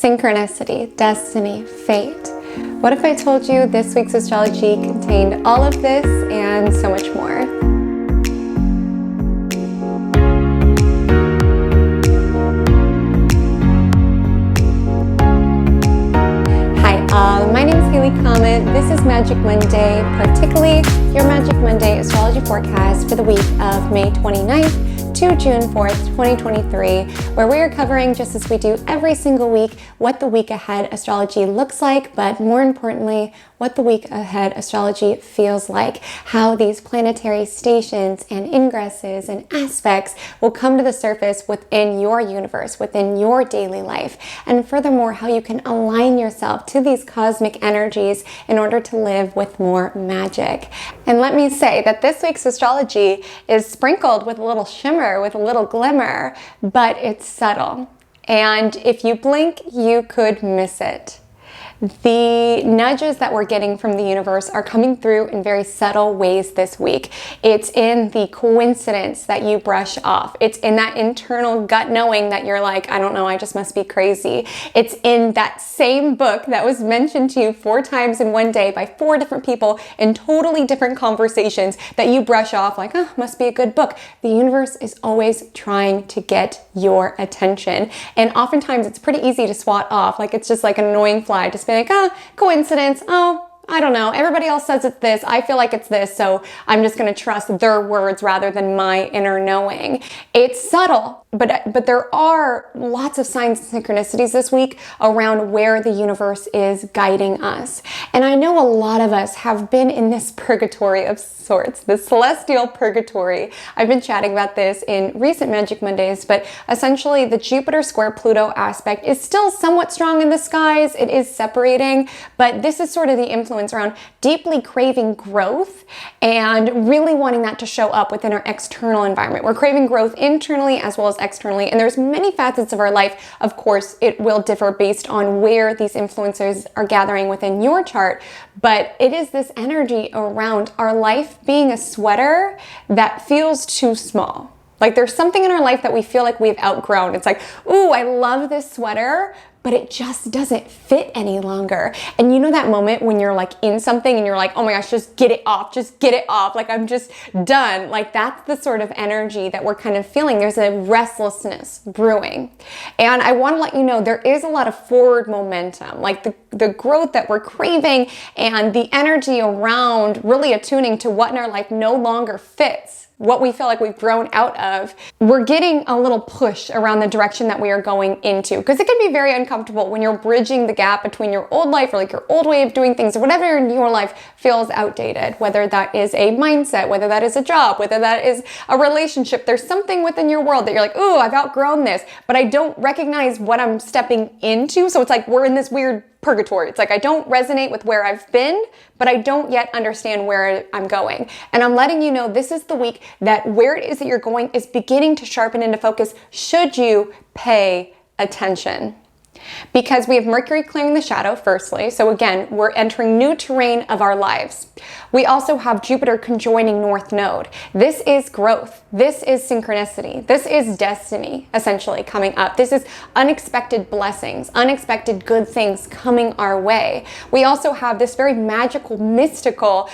Synchronicity, destiny, fate. What if I told you this week's astrology contained all of this and so much more? Hi all, my name is Comet. This is Magic Monday, particularly your Magic Monday astrology forecast for the week of May 29th to June 4th, 2023, where we are covering, just as we do every single week, what the week ahead astrology looks like, but more importantly, what the week ahead astrology feels like, how these planetary stations and ingresses and aspects will come to the surface within your universe, within your daily life, and furthermore, how you can align yourself to these cosmic energies in order to live with more magic. And let me say that this week's astrology is sprinkled with a little shimmer, with a little glimmer, but it's subtle. And if you blink, you could miss it. The nudges that we're getting from the universe are coming through in very subtle ways this week. It's in the coincidence that you brush off. It's in that internal gut knowing that you're like, I don't know, I just must be crazy. It's in that same book that was mentioned to you 4 times in one day by 4 different people in totally different conversations that you brush off like, oh, must be a good book. The universe is always trying to get your attention. And oftentimes it's pretty easy to swat off. Like it's just like an annoying fly. Just be like, oh, coincidence. Oh, I don't know. Everybody else says it's this. I feel like it's this. So I'm just going to trust their words rather than my inner knowing. It's subtle, but there are lots of signs and synchronicities this week around where the universe is guiding us. And I know a lot of us have been in this purgatory of sorts, the celestial purgatory. I've been chatting about this in recent Magic Mondays, but essentially the Jupiter square Pluto aspect is still somewhat strong in the skies. It is separating, but this is sort of the influence around deeply craving growth and really wanting that to show up within our external environment. We're craving growth internally as well as externally, and there's many facets of our life. Of course, it will differ based on where these influencers are gathering within your chart, but it is this energy around our life being a sweater that feels too small. Like there's something in our life that we feel like we've outgrown. It's like, ooh, I love this sweater, but it just doesn't fit any longer. And you know that moment when you're like in something and you're like, oh my gosh, just get it off. Like I'm just done. Like that's the sort of energy that we're kind of feeling. There's a restlessness brewing. And I want to let you know there is a lot of forward momentum, like the growth that we're craving and the energy around really attuning to what in our life no longer fits, what we feel like we've grown out of. We're getting a little push around the direction that we are going into, because it can be very uncomfortable when you're bridging the gap between your old life or like your old way of doing things or whatever in your life feels outdated, whether that is a mindset, whether that is a job, whether that is a relationship. There's something within your world that you're like, ooh, I've outgrown this, but I don't recognize what I'm stepping into. So it's like we're in this weird purgatory. It's like I don't resonate with where I've been, but I don't yet understand where I'm going. And I'm letting you know this is the week that where it is that you're going is beginning to sharpen into focus should you pay attention. Because we have Mercury clearing the shadow, firstly. So again, we're entering new terrain of our lives. We also have Jupiter conjoining North Node. This is growth. This is synchronicity. This is destiny, essentially, coming up. This is unexpected blessings, unexpected good things coming our way. We also have this very magical, mystical,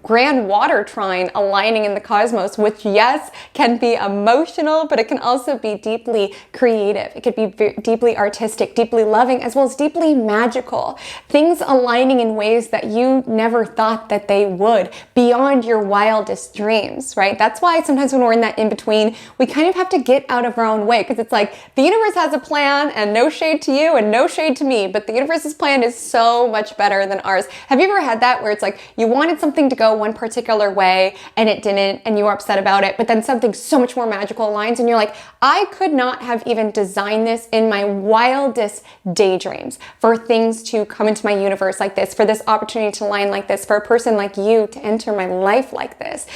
grand water trine aligning in the cosmos, which, yes, can be emotional, but it can also be deeply creative. It could be deeply artistic, deeply loving, as well as deeply magical. Things aligning in ways that you never thought that they would, beyond your wildest dreams, right? That's why sometimes when we're in that in-between, we kind of have to get out of our own way, because it's like the universe has a plan, and no shade to you and no shade to me, but the universe's plan is so much better than ours. Have you ever had that where it's like you wanted something to go one particular way and it didn't, and you were upset about it, but then something so much more magical aligns and you're like, I could not have even designed this in my wildest daydreams for things to come into my universe like this, for this opportunity to align like this, for a person like you to enter my life like this.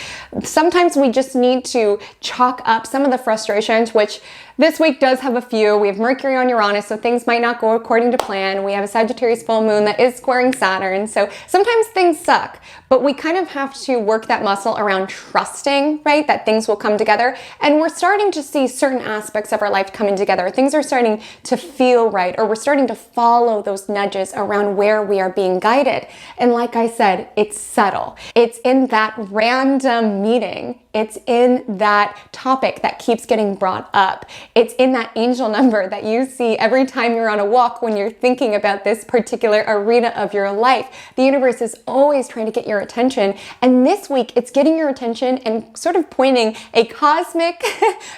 Sometimes we just need to chalk up some of the frustrations, which This week does have a few. We have Mercury on Uranus, so things might not go according to plan. We have a Sagittarius full moon that is squaring Saturn, so sometimes things suck, but we kind of have to work that muscle around trusting, right, that things will come together. And we're starting to see certain aspects of our life coming together. Things are starting to feel right, or we're starting to follow those nudges around where we are being guided. And like I said, it's subtle. It's in that random meeting. It's in that topic that keeps getting brought up. It's in that angel number that you see every time you're on a walk when you're thinking about this particular arena of your life. The universe is always trying to get your attention. And this week, it's getting your attention and sort of pointing a cosmic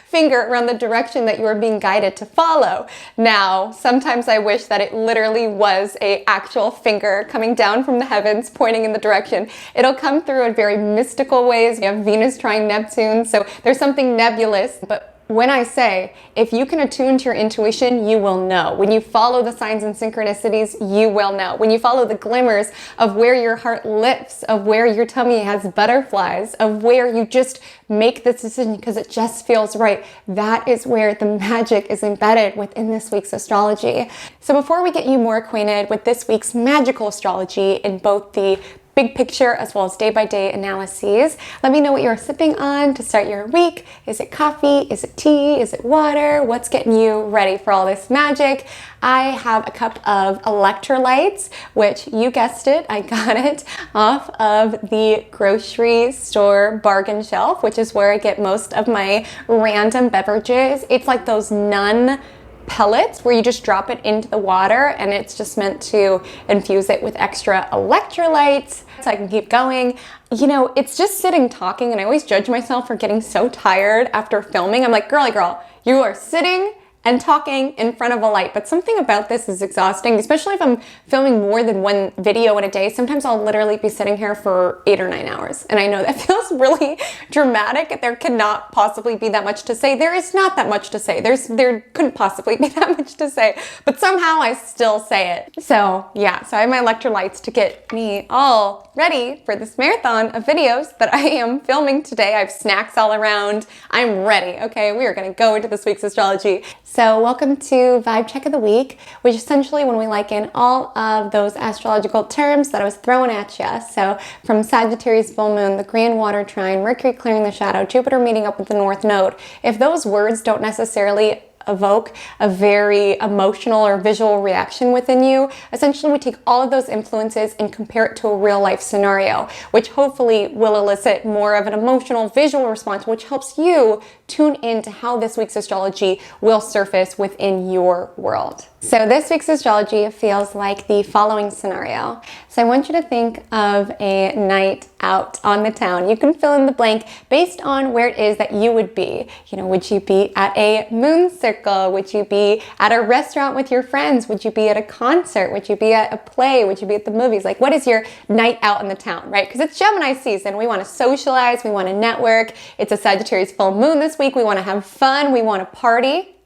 finger around the direction that you are being guided to follow. Now, sometimes I wish that it literally was an actual finger coming down from the heavens, pointing in the direction. It'll come through in very mystical ways. We have Venus trine Neptune, so there's something nebulous, but when I say, if you can attune to your intuition, you will know. When you follow the signs and synchronicities, you will know. When you follow the glimmers of where your heart lifts, of where your tummy has butterflies, of where you just make this decision because it just feels right, that is where the magic is embedded within this week's astrology. So before we get you more acquainted with this week's magical astrology in both the big picture as well as day-by-day analyses, let me know what you're sipping on to start your week. Is it coffee? Is it tea? Is it water? What's getting you ready for all this magic? I have a cup of electrolytes, which you guessed it, I got it off of the grocery store bargain shelf, which is where I get most of my random beverages. It's like those Nun pellets where you just drop it into the water, and it's just meant to infuse it with extra electrolytes so I can keep going. You know, it's just sitting talking, and I always judge myself for getting so tired after filming. I'm like, girly girl, you are sitting and talking in front of a light. But something about this is exhausting, especially if I'm filming more than one video in a day. Sometimes I'll literally be sitting here for 8 or 9 hours. And I know that feels really dramatic. There cannot possibly be that much to say. There is not that much to say. There couldn't possibly be that much to say. But somehow I still say it. So yeah, so I have my electrolytes to get me all ready for this marathon of videos that I am filming today. I have snacks all around. I'm ready. Okay, we are gonna go into this week's astrology. So welcome to Vibe Check of the Week, which is essentially when we liken all of those astrological terms that I was throwing at you. So from Sagittarius full moon, the grand water trine, Mercury clearing the shadow, Jupiter meeting up with the North Node. If those words don't necessarily evoke a very emotional or visual reaction within you, essentially we take all of those influences and compare it to a real life scenario, which hopefully will elicit more of an emotional visual response, which helps you tune into how this week's astrology will surface within your world. So this week's astrology feels like the following scenario. So I want you to think of a night out on the town. You can fill in the blank based on where it is that you would be. You know, would you be at a moon circle? Would you be at a restaurant with your friends? Would you be at a concert? Would you be at a play? Would you be at the movies? Like, what is your night out in the town, right? Because it's Gemini season. We want to socialize. We want to network. It's a Sagittarius full moon this week. We want to have fun. We want to party.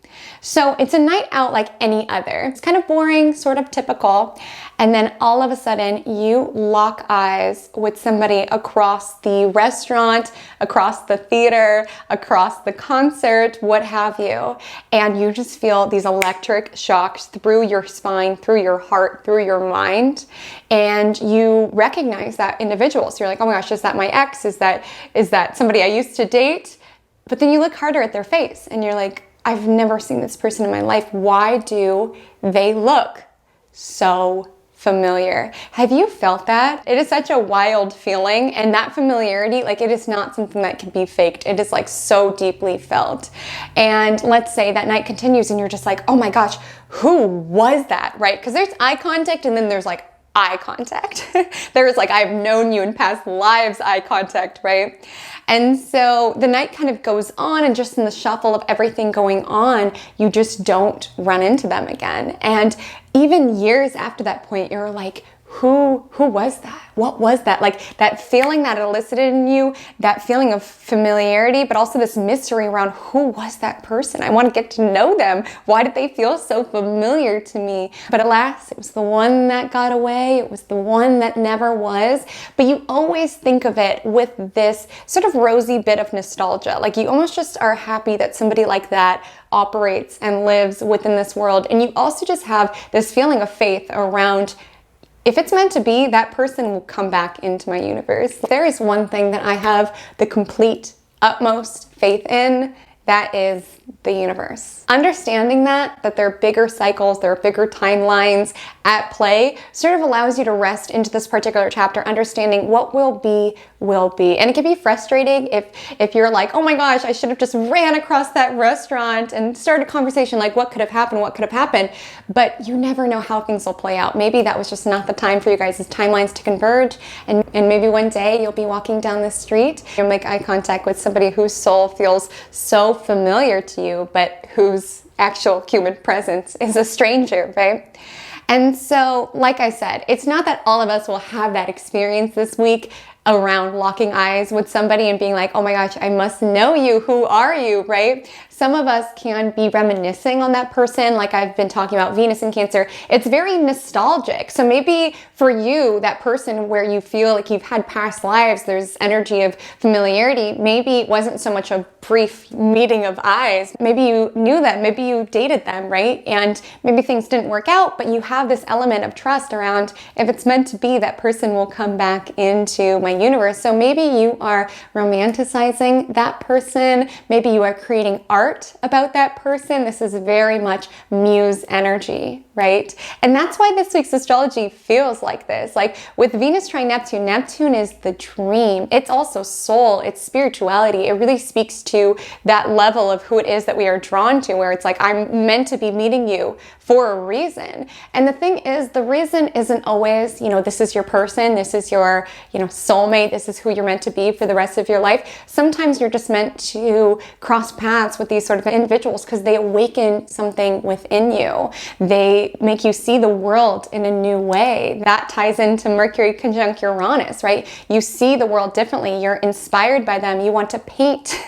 So it's a night out like any other. It's kind of boring, sort of typical. And then all of a sudden you lock eyes with somebody across the restaurant, across the theater, across the concert, what have you. And you just feel these electric shocks through your spine, through your heart, through your mind. And you recognize that individual. So you're like, oh my gosh, is that my ex? Is that somebody I used to date? But then you look harder at their face and you're like, I've never seen this person in my life. Why do they look so familiar? Have you felt that? It is such a wild feeling, and that familiarity, like, it is not something that can be faked. It is like so deeply felt. And let's say that night continues and you're just like, oh my gosh, who was that, right? Because there's eye contact and then there's like eye contact. There's like, I've known you in past lives eye contact, right? And so the night kind of goes on, and just in the shuffle of everything going on, you just don't run into them again. And even years after that point, you're like, who was that? What was that? Like that feeling that elicited in you, that feeling of familiarity, but also this mystery around who was that person? I want to get to know them. Why did they feel so familiar to me? But alas, it was the one that got away. It was the one that never was. But you always think of it with this sort of rosy bit of nostalgia. Like you almost just are happy that somebody like that operates and lives within this world. And you also just have this feeling of faith around, if it's meant to be, that person will come back into my universe. There is one thing that I have the complete, utmost faith in, that is the universe. Understanding that there are bigger cycles, there are bigger timelines at play, sort of allows you to rest into this particular chapter, understanding what will be, will be. And it can be frustrating if you're like, oh my gosh, I should have just ran across that restaurant and started a conversation like what could have happened, what could have happened. But you never know how things will play out. Maybe that was just not the time for you guys' timelines to converge. And maybe one day you'll be walking down the street, you'll make eye contact with somebody whose soul feels so familiar to you, but whose actual human presence is a stranger, right? And so, like I said, it's not that all of us will have that experience this week around locking eyes with somebody and being like, oh my gosh, I must know you. Who are you, right? Some of us can be reminiscing on that person, like I've been talking about Venus in Cancer. It's very nostalgic. So maybe for you, that person where you feel like you've had past lives, there's energy of familiarity. Maybe it wasn't so much a brief meeting of eyes. Maybe you knew them, maybe you dated them, right? And maybe things didn't work out, but you have this element of trust around, if it's meant to be, that person will come back into my universe. So maybe you are romanticizing that person. Maybe you are creating art about that person. This is very much muse energy, right? And that's why this week's astrology feels like this. Like with Venus trine Neptune, Neptune is the dream. It's also soul, it's spirituality. It really speaks to that level of who it is that we are drawn to, where it's like, I'm meant to be meeting you for a reason. And the thing is, the reason isn't always, this is your person, this is your, soulmate, this is who you're meant to be for the rest of your life. Sometimes you're just meant to cross paths with these sort of individuals because they awaken something within you. They make you see the world in a new way. That ties into Mercury conjunct Uranus, right? You see the world differently. You're inspired by them. You want to paint.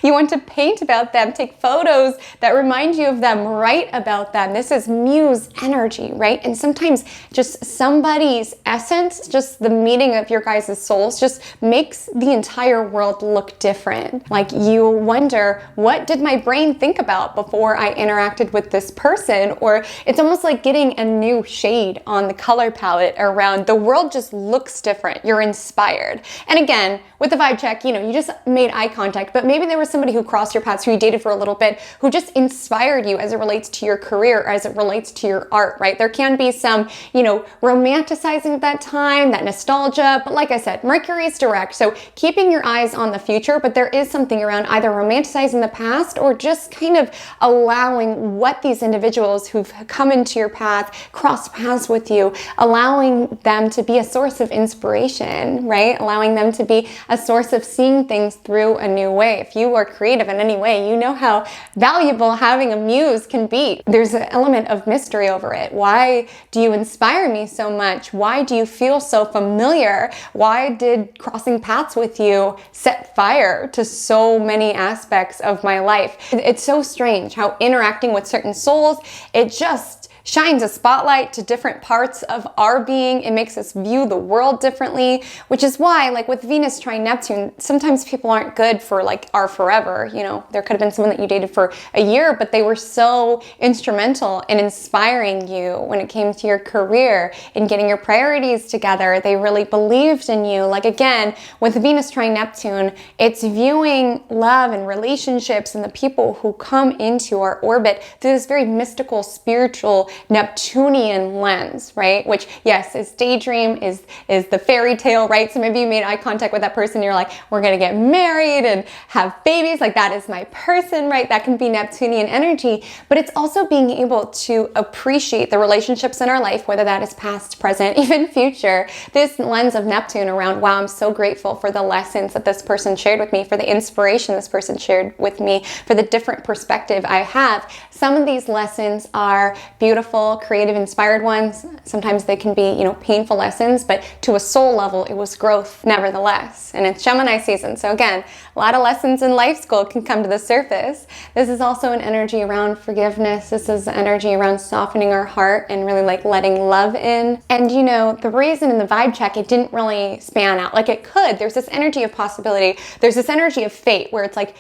You want to paint about them, take photos that remind you of them, write about them. This is muse energy, right? And sometimes just somebody's essence, just the meeting of your guys' souls just makes the entire world look different. Like you wonder, what did my brain think about before I interacted with this person? Or it's almost like getting a new shade on the color palette around. The world just looks different. You're inspired. And again, with the vibe check, you just made eye contact, but maybe there was somebody who crossed your paths, who you dated for a little bit, who just inspired you as it relates to your career, or as it relates to your art, right? There can be some, romanticizing of that time, that nostalgia, but like I said, Mercury is direct, so keeping your eyes on the future, but there is something around either romanticizing the past or just kind of allowing what these individuals who've come into your path, cross paths with you, allowing them to be a source of inspiration, right? Allowing them to be a source of seeing things through a new way. If you are creative in any way, you know how valuable having a muse can be. There's an element of mystery over it. Why do you inspire me so much? Why do you feel so familiar? Why did crossing paths with you set fire to so many aspects of my life? It's so strange how interacting with certain souls, it just shines a spotlight to different parts of our being. It makes us view the world differently, which is why, like with Venus trine Neptune, sometimes people aren't good for our forever. There could have been someone that you dated for a year, but they were so instrumental in inspiring you when it came to your career, in getting your priorities together. They really believed in you. Like again, with Venus trine Neptune, it's viewing love and relationships and the people who come into our orbit through this very mystical, spiritual, Neptunian lens, right? Which, yes, is daydream, is the fairy tale, right? So maybe you made eye contact with that person, you're like, we're gonna get married and have babies, like that is my person, right? That can be Neptunian energy, but it's also being able to appreciate the relationships in our life, whether that is past, present, even future. This lens of Neptune around, wow, I'm so grateful for the lessons that this person shared with me, for the inspiration this person shared with me, for the different perspective I have. Some of these lessons are beautiful beautiful, creative, inspired ones. Sometimes they can be, painful lessons, but to a soul level, it was growth nevertheless. And it's Gemini season. So again, a lot of lessons in life school can come to the surface. This is also an energy around forgiveness. This is energy around softening our heart and really like letting love in. And the reason in the vibe check, it didn't really span out like it could. There's this energy of possibility. There's this energy of fate where it's like,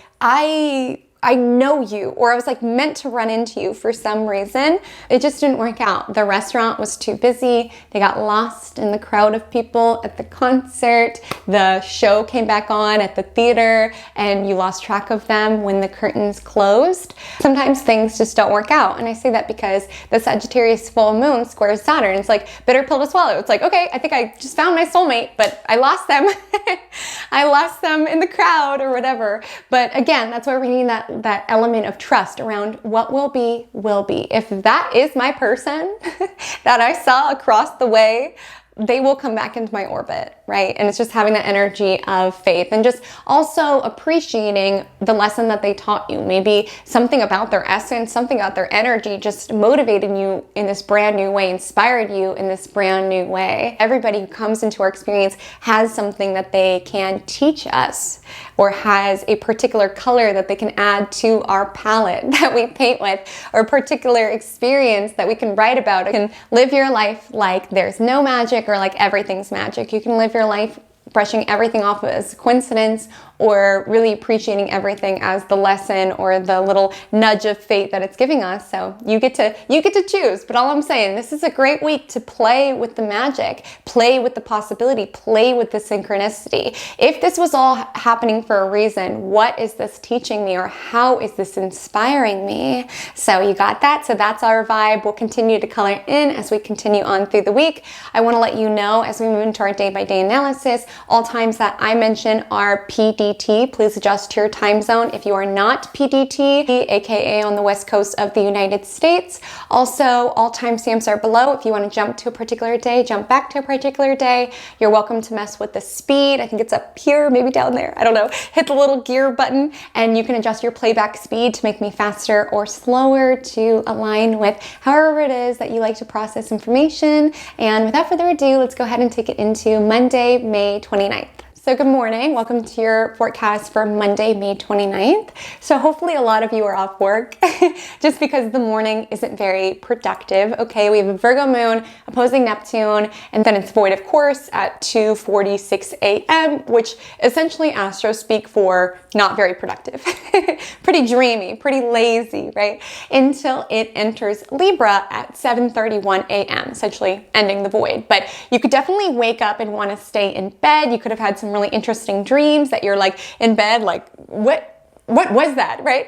I know you, or I was like meant to run into you for some reason. It just didn't work out. The restaurant was too busy. They got lost in the crowd of people at the concert. The show came back on at the theater and you lost track of them when the curtains closed. Sometimes things just don't work out. And I say that because the Sagittarius full moon squares Saturn. It's like bitter pill to swallow. It's like, okay, I think I just found my soulmate, but I lost them. I lost them in the crowd or whatever. But again, that's why we need that element of trust around what will be, will be. If that is my person that I saw across the way, they will come back into my orbit, right? And it's just having that energy of faith and just also appreciating the lesson that they taught you. Maybe something about their essence, something about their energy just motivated you in this brand new way, inspired you in this brand new way. Everybody who comes into our experience has something that they can teach us or has a particular color that they can add to our palette that we paint with, or a particular experience that we can write about. You can live your life like there's no magic or like everything's magic. You can live your life brushing everything off as coincidence or really appreciating everything as the lesson or the little nudge of fate that it's giving us. So you get to choose. But all I'm saying, this is a great week to play with the magic, play with the possibility, play with the synchronicity. If this was all happening for a reason, what is this teaching me, or how is this inspiring me? So you got that. So that's our vibe. We'll continue to color in as we continue on through the week. I want to let you know as we move into our day-by-day analysis, all times that I mention are PDT. Please adjust to your time zone if you are not PDT, aka on the west coast of the United States. Also, all timestamps are below. If you want to jump to a particular day, jump back to a particular day. You're welcome to mess with the speed. I think it's up here, maybe down there. I don't know. Hit the little gear button and you can adjust your playback speed to make me faster or slower to align with however it is that you like to process information. And without further ado, let's go ahead and take it into Monday, May 29th. So good morning. Welcome to your forecast for Monday, May 29th. So hopefully a lot of you are off work just because the morning isn't very productive. Okay, we have a Virgo moon opposing Neptune, and then it's void, of course, at 2:46 a.m., which essentially astro speak for not very productive. Pretty dreamy, pretty lazy, right? Until it enters Libra at 7:31 a.m., essentially ending the void. But you could definitely wake up and want to stay in bed. You could have had some really interesting dreams that you're like in bed, like, what was that, right?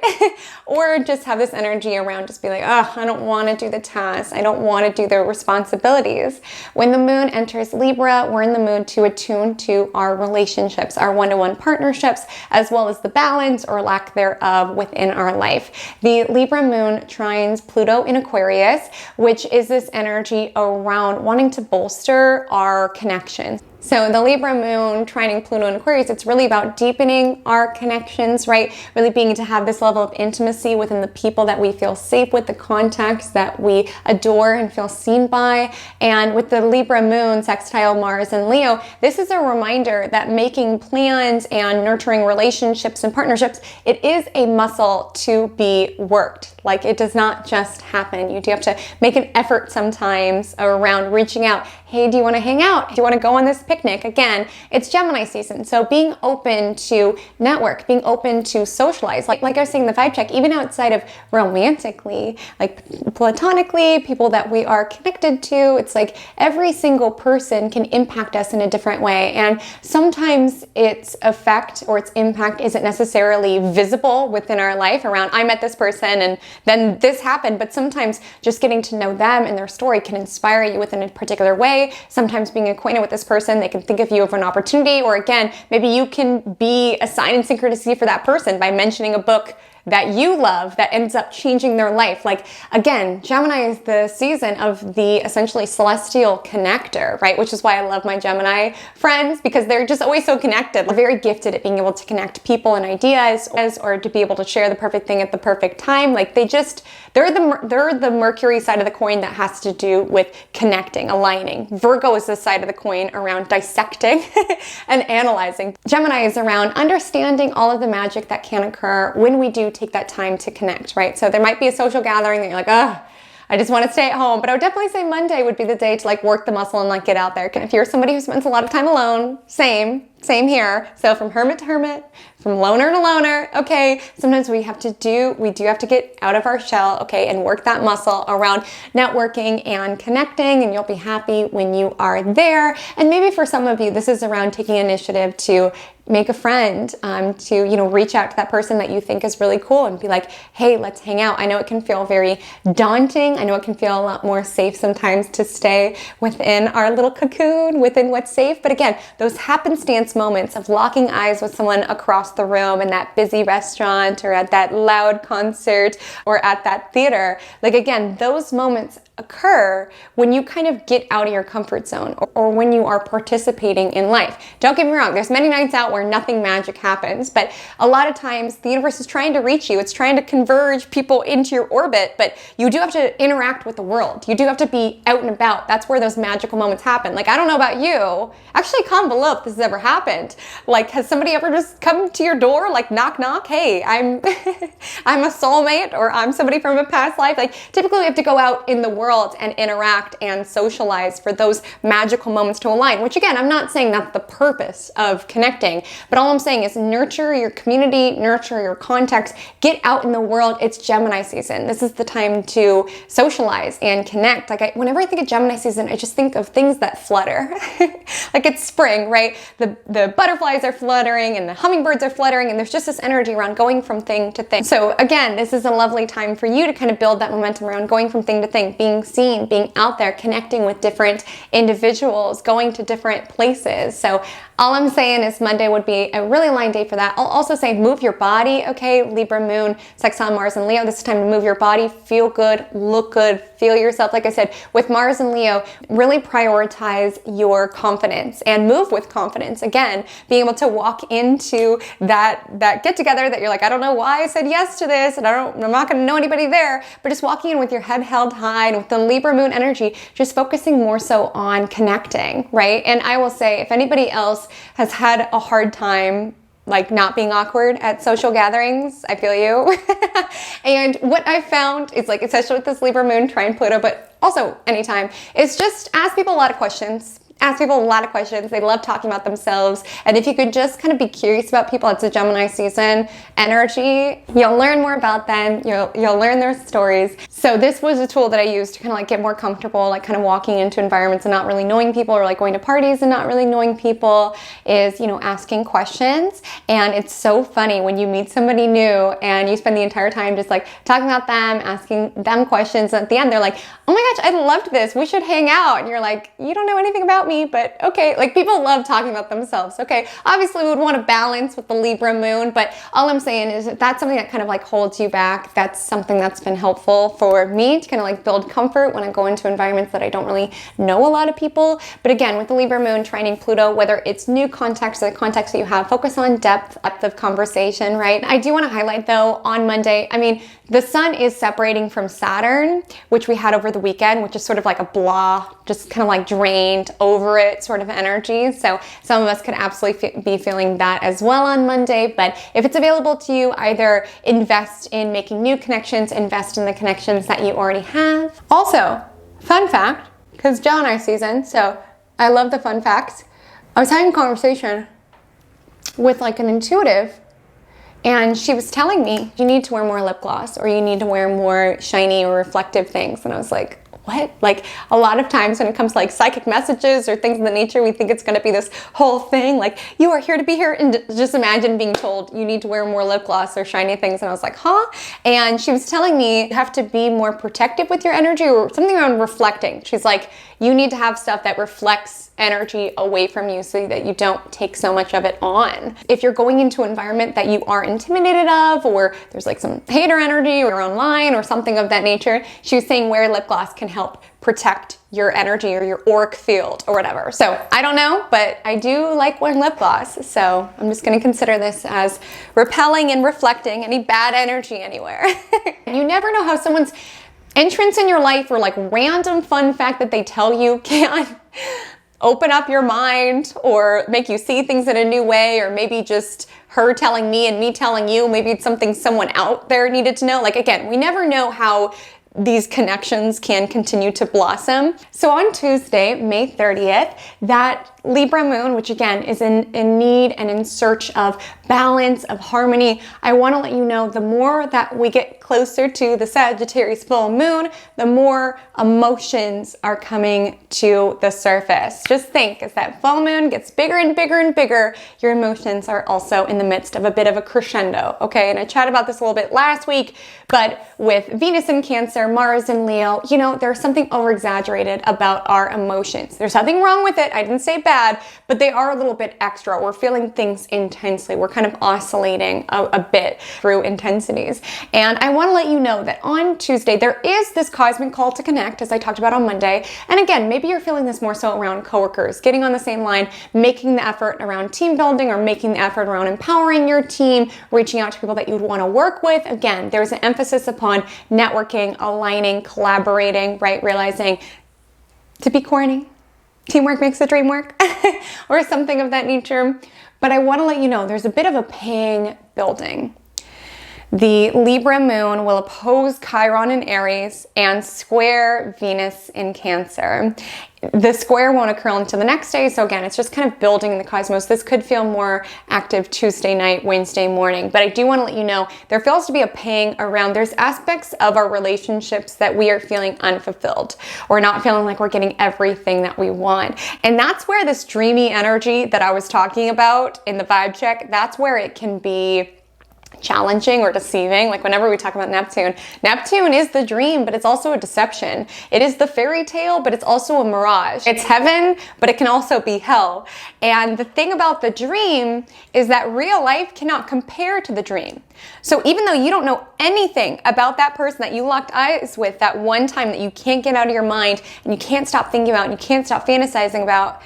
Or just have this energy around just be like, oh, I don't want to do the tasks. I don't want to do the responsibilities. When the moon enters Libra, we're in the mood to attune to our relationships, our one-to-one partnerships, as well as the balance or lack thereof within our life. The Libra moon trines Pluto in Aquarius, which is this energy around wanting to bolster our connections. So the Libra moon trining Pluto in Aquarius, it's really about deepening our connections, right? Really being to have this level of intimacy within the people that we feel safe with, the contacts that we adore and feel seen by. And with the Libra moon sextile Mars and Leo, this is a reminder that making plans and nurturing relationships and partnerships, it is a muscle to be worked. Like, it does not just happen. You do have to make an effort sometimes around reaching out. Hey, do you want to hang out? Do you want to go on this picnic? Again, it's Gemini season. So being open to network, being open to socialize, like I was saying in the vibe check, even outside of romantically, like platonically, people that we are connected to, it's like every single person can impact us in a different way. And sometimes its effect or its impact isn't necessarily visible within our life around, I met this person and then this happened, but sometimes just getting to know them and their story can inspire you within a particular way. Sometimes being acquainted with this person, they can think of you of an opportunity, or again, maybe you can be a sign in synchronicity for that person by mentioning a book that you love that ends up changing their life. Like, again, Gemini is the season of the essentially celestial connector, right? Which is why I love my Gemini friends, because they're just always so connected. They're very gifted at being able to connect people and ideas, or to be able to share the perfect thing at the perfect time. Like, they're the Mercury side of the coin that has to do with connecting, aligning. Virgo is the side of the coin around dissecting and analyzing. Gemini is around understanding all of the magic that can occur when we do take that time to connect, right? So there might be a social gathering that you're like, oh, I just want to stay at home. But I would definitely say Monday would be the day to like work the muscle and like get out there. If you're somebody who spends a lot of time alone, same here. So from hermit to hermit, from loner to loner, okay, sometimes we do have to get out of our shell, okay, and work that muscle around networking and connecting, and you'll be happy when you are there. And maybe for some of you, this is around taking initiative to make a friend, to, reach out to that person that you think is really cool and be like, hey, let's hang out. I know it can feel very daunting. I know it can feel a lot more safe sometimes to stay within our little cocoon, within what's safe. But again, those happenstance moments of locking eyes with someone across the room in that busy restaurant or at that loud concert or at that theater, like, again, those moments occur when you kind of get out of your comfort zone, or when you are participating in life. Don't get me wrong, there's many nights out where nothing magic happens, but a lot of times the universe is trying to reach you. It's trying to converge people into your orbit, but you do have to interact with the world. You do have to be out and about. That's where those magical moments happen. Like, I don't know about you. Actually, comment below if this has ever happened. Like, has somebody ever just come to your door, like knock, knock, hey, I'm I'm a soulmate, or I'm somebody from a past life? Like, typically we have to go out in the world and interact and socialize for those magical moments to align, which, again, I'm not saying that's the purpose of connecting, but all I'm saying is nurture your community, nurture your contacts, get out in the world. It's Gemini season. This is the time to socialize and connect. Like, whenever I think of Gemini season, I just think of things that flutter. Like, it's spring, right? The butterflies are fluttering and the hummingbirds are fluttering, and there's just this energy around going from thing to thing. So again, this is a lovely time for you to kind of build that momentum around going from thing to thing, being seen, being out there, connecting with different individuals, going to different places. So all I'm saying is Monday would be a really aligned day for that. I'll also say move your body, okay? Libra moon, sextile Mars and Leo. This is time to move your body, feel good, look good, feel yourself. Like I said, with Mars and Leo, really prioritize your confidence and move with confidence. Again, being able to walk into that get together that you're like, I don't know why I said yes to this, and I'm not going to know anybody there, but just walking in with your head held high and with the Libra moon energy, just focusing more so on connecting, right? And I will say, if anybody else has had a hard time like not being awkward at social gatherings, I feel you. And what I found is, like, especially with this Libra moon, trine Pluto, but also anytime, is just ask people a lot of questions. Ask people a lot of questions. They love talking about themselves. And if you could just kind of be curious about people, it's a Gemini season energy. You'll learn more about them. You'll learn their stories. So this was a tool that I used to kind of like get more comfortable, like kind of walking into environments and not really knowing people, or like going to parties and not really knowing people, is, asking questions. And it's so funny when you meet somebody new and you spend the entire time just like talking about them, asking them questions. And at the end, they're like, oh my gosh, I loved this. We should hang out. And you're like, you don't know anything about me, but okay. Like, people love talking about themselves. Okay. Obviously we would want to balance with the Libra moon, but all I'm saying is if that's something that kind of like holds you back, that's something that's been helpful for me to kind of like build comfort when I go into environments that I don't really know a lot of people. But again, with the Libra moon trining Pluto, whether it's new contacts or the contacts that you have, focus on depth of conversation, right? I do want to highlight though, on Monday, I mean, the sun is separating from Saturn, which we had over the weekend, which is sort of like a blah, just kind of like drained over it sort of energy. So some of us could absolutely be feeling that as well on Monday. But if it's available to you, either invest in making new connections, invest in the connections that you already have. Also, fun fact, because Gemini season, so I love the fun facts. I was having a conversation with like an intuitive, and she was telling me, you need to wear more lip gloss, or you need to wear more shiny or reflective things. And I was like, what? Like, a lot of times when it comes to like psychic messages or things of the nature, we think it's going to be this whole thing, like, you are here to be here. And just imagine being told you need to wear more lip gloss or shiny things. And I was like, huh? And she was telling me you have to be more protective with your energy, or something around reflecting. She's like, you need to have stuff that reflects energy away from you so that you don't take so much of it on. If you're going into an environment that you are intimidated of, or there's like some hater energy or online or something of that nature, she was saying wear lip gloss can help protect your energy or your auric field or whatever. So I don't know, but I do like wearing lip gloss. So I'm just going to consider this as repelling and reflecting any bad energy anywhere. You never know how someone's entrance in your life or like random fun fact that they tell you can open up your mind or make you see things in a new way, or maybe just her telling me and me telling you, maybe it's something someone out there needed to know. Like, again, we never know how these connections can continue to blossom. So on Tuesday, May 30th, that Libra moon, which again is in need and in search of balance, of harmony, I want to let you know the more that we get closer to the Sagittarius full moon, the more emotions are coming to the surface. Just think, as that full moon gets bigger and bigger and bigger, your emotions are also in the midst of a bit of a crescendo, okay? And I chatted about this a little bit last week, but with Venus in Cancer, Mars in Leo, you know, there's something over-exaggerated about our emotions. There's nothing wrong with it. I didn't say bad, but they are a little bit extra. We're feeling things intensely. We're kind of oscillating a bit through intensities. And I want to let you know that on Tuesday, there is this cosmic call to connect, as I talked about on Monday. And again, maybe you're feeling this more so around coworkers, getting on the same line, making the effort around team building, or making the effort around empowering your team, reaching out to people that you'd want to work with. Again, there's an emphasis upon networking, aligning, collaborating, right? Realizing to be corny, teamwork makes the dream work, or something of that nature. But I want to let you know there's a bit of a pang building. The Libra moon will oppose Chiron in Aries and square Venus in Cancer. The square won't occur until the next day, so again, it's just kind of building in the cosmos. This could feel more active Tuesday night, Wednesday morning, but I do want to let you know there feels to be a pang around. There's aspects of our relationships that we are feeling unfulfilled. We're not feeling like we're getting everything that we want. And that's where this dreamy energy that I was talking about in the vibe check, that's where it can be challenging or deceiving. Like whenever we talk about Neptune, Neptune is the dream, but it's also a deception. It is the fairy tale, but it's also a mirage. It's heaven, but it can also be hell. And the thing about the dream is that real life cannot compare to the dream. So even though you don't know anything about that person that you locked eyes with that one time that you can't get out of your mind and you can't stop thinking about and you can't stop fantasizing about,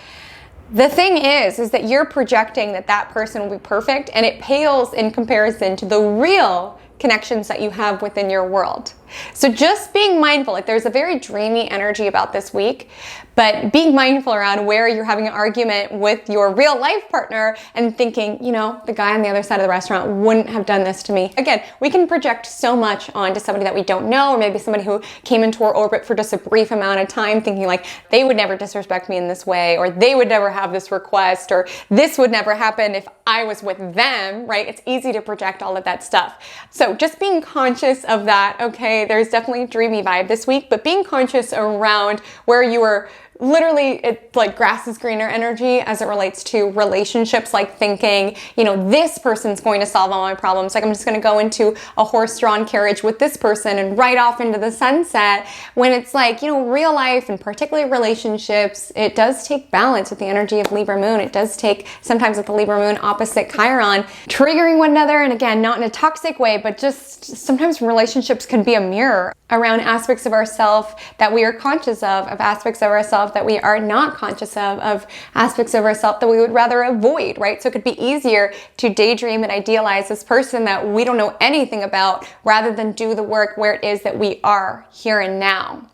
the thing is that you're projecting that that person will be perfect, and it pales in comparison to the real connections that you have within your world. So just being mindful, like there's a very dreamy energy about this week, but being mindful around where you're having an argument with your real life partner and thinking, you know, the guy on the other side of the restaurant wouldn't have done this to me. Again, we can project so much onto somebody that we don't know, or maybe somebody who came into our orbit for just a brief amount of time, thinking like they would never disrespect me in this way, or they would never have this request, or this would never happen if I was with them, right? It's easy to project all of that stuff. So just being conscious of that, okay, there's definitely a dreamy vibe this week, but being conscious around where you are literally, it's like grass is greener energy as it relates to relationships, like thinking, you know, this person's going to solve all my problems. Like I'm just going to go into a horse-drawn carriage with this person and ride off into the sunset, when it's like, you know, real life and particularly relationships, it does take balance with the energy of Libra moon. It does take sometimes with the Libra moon opposite Chiron, triggering one another. And again, not in a toxic way, but just sometimes relationships can be a mirror around aspects of ourselves that we are conscious of aspects of ourselves that we are not conscious of aspects of ourselves that we would rather avoid, right? So it could be easier to daydream and idealize this person that we don't know anything about rather than do the work where it is that we are here and now.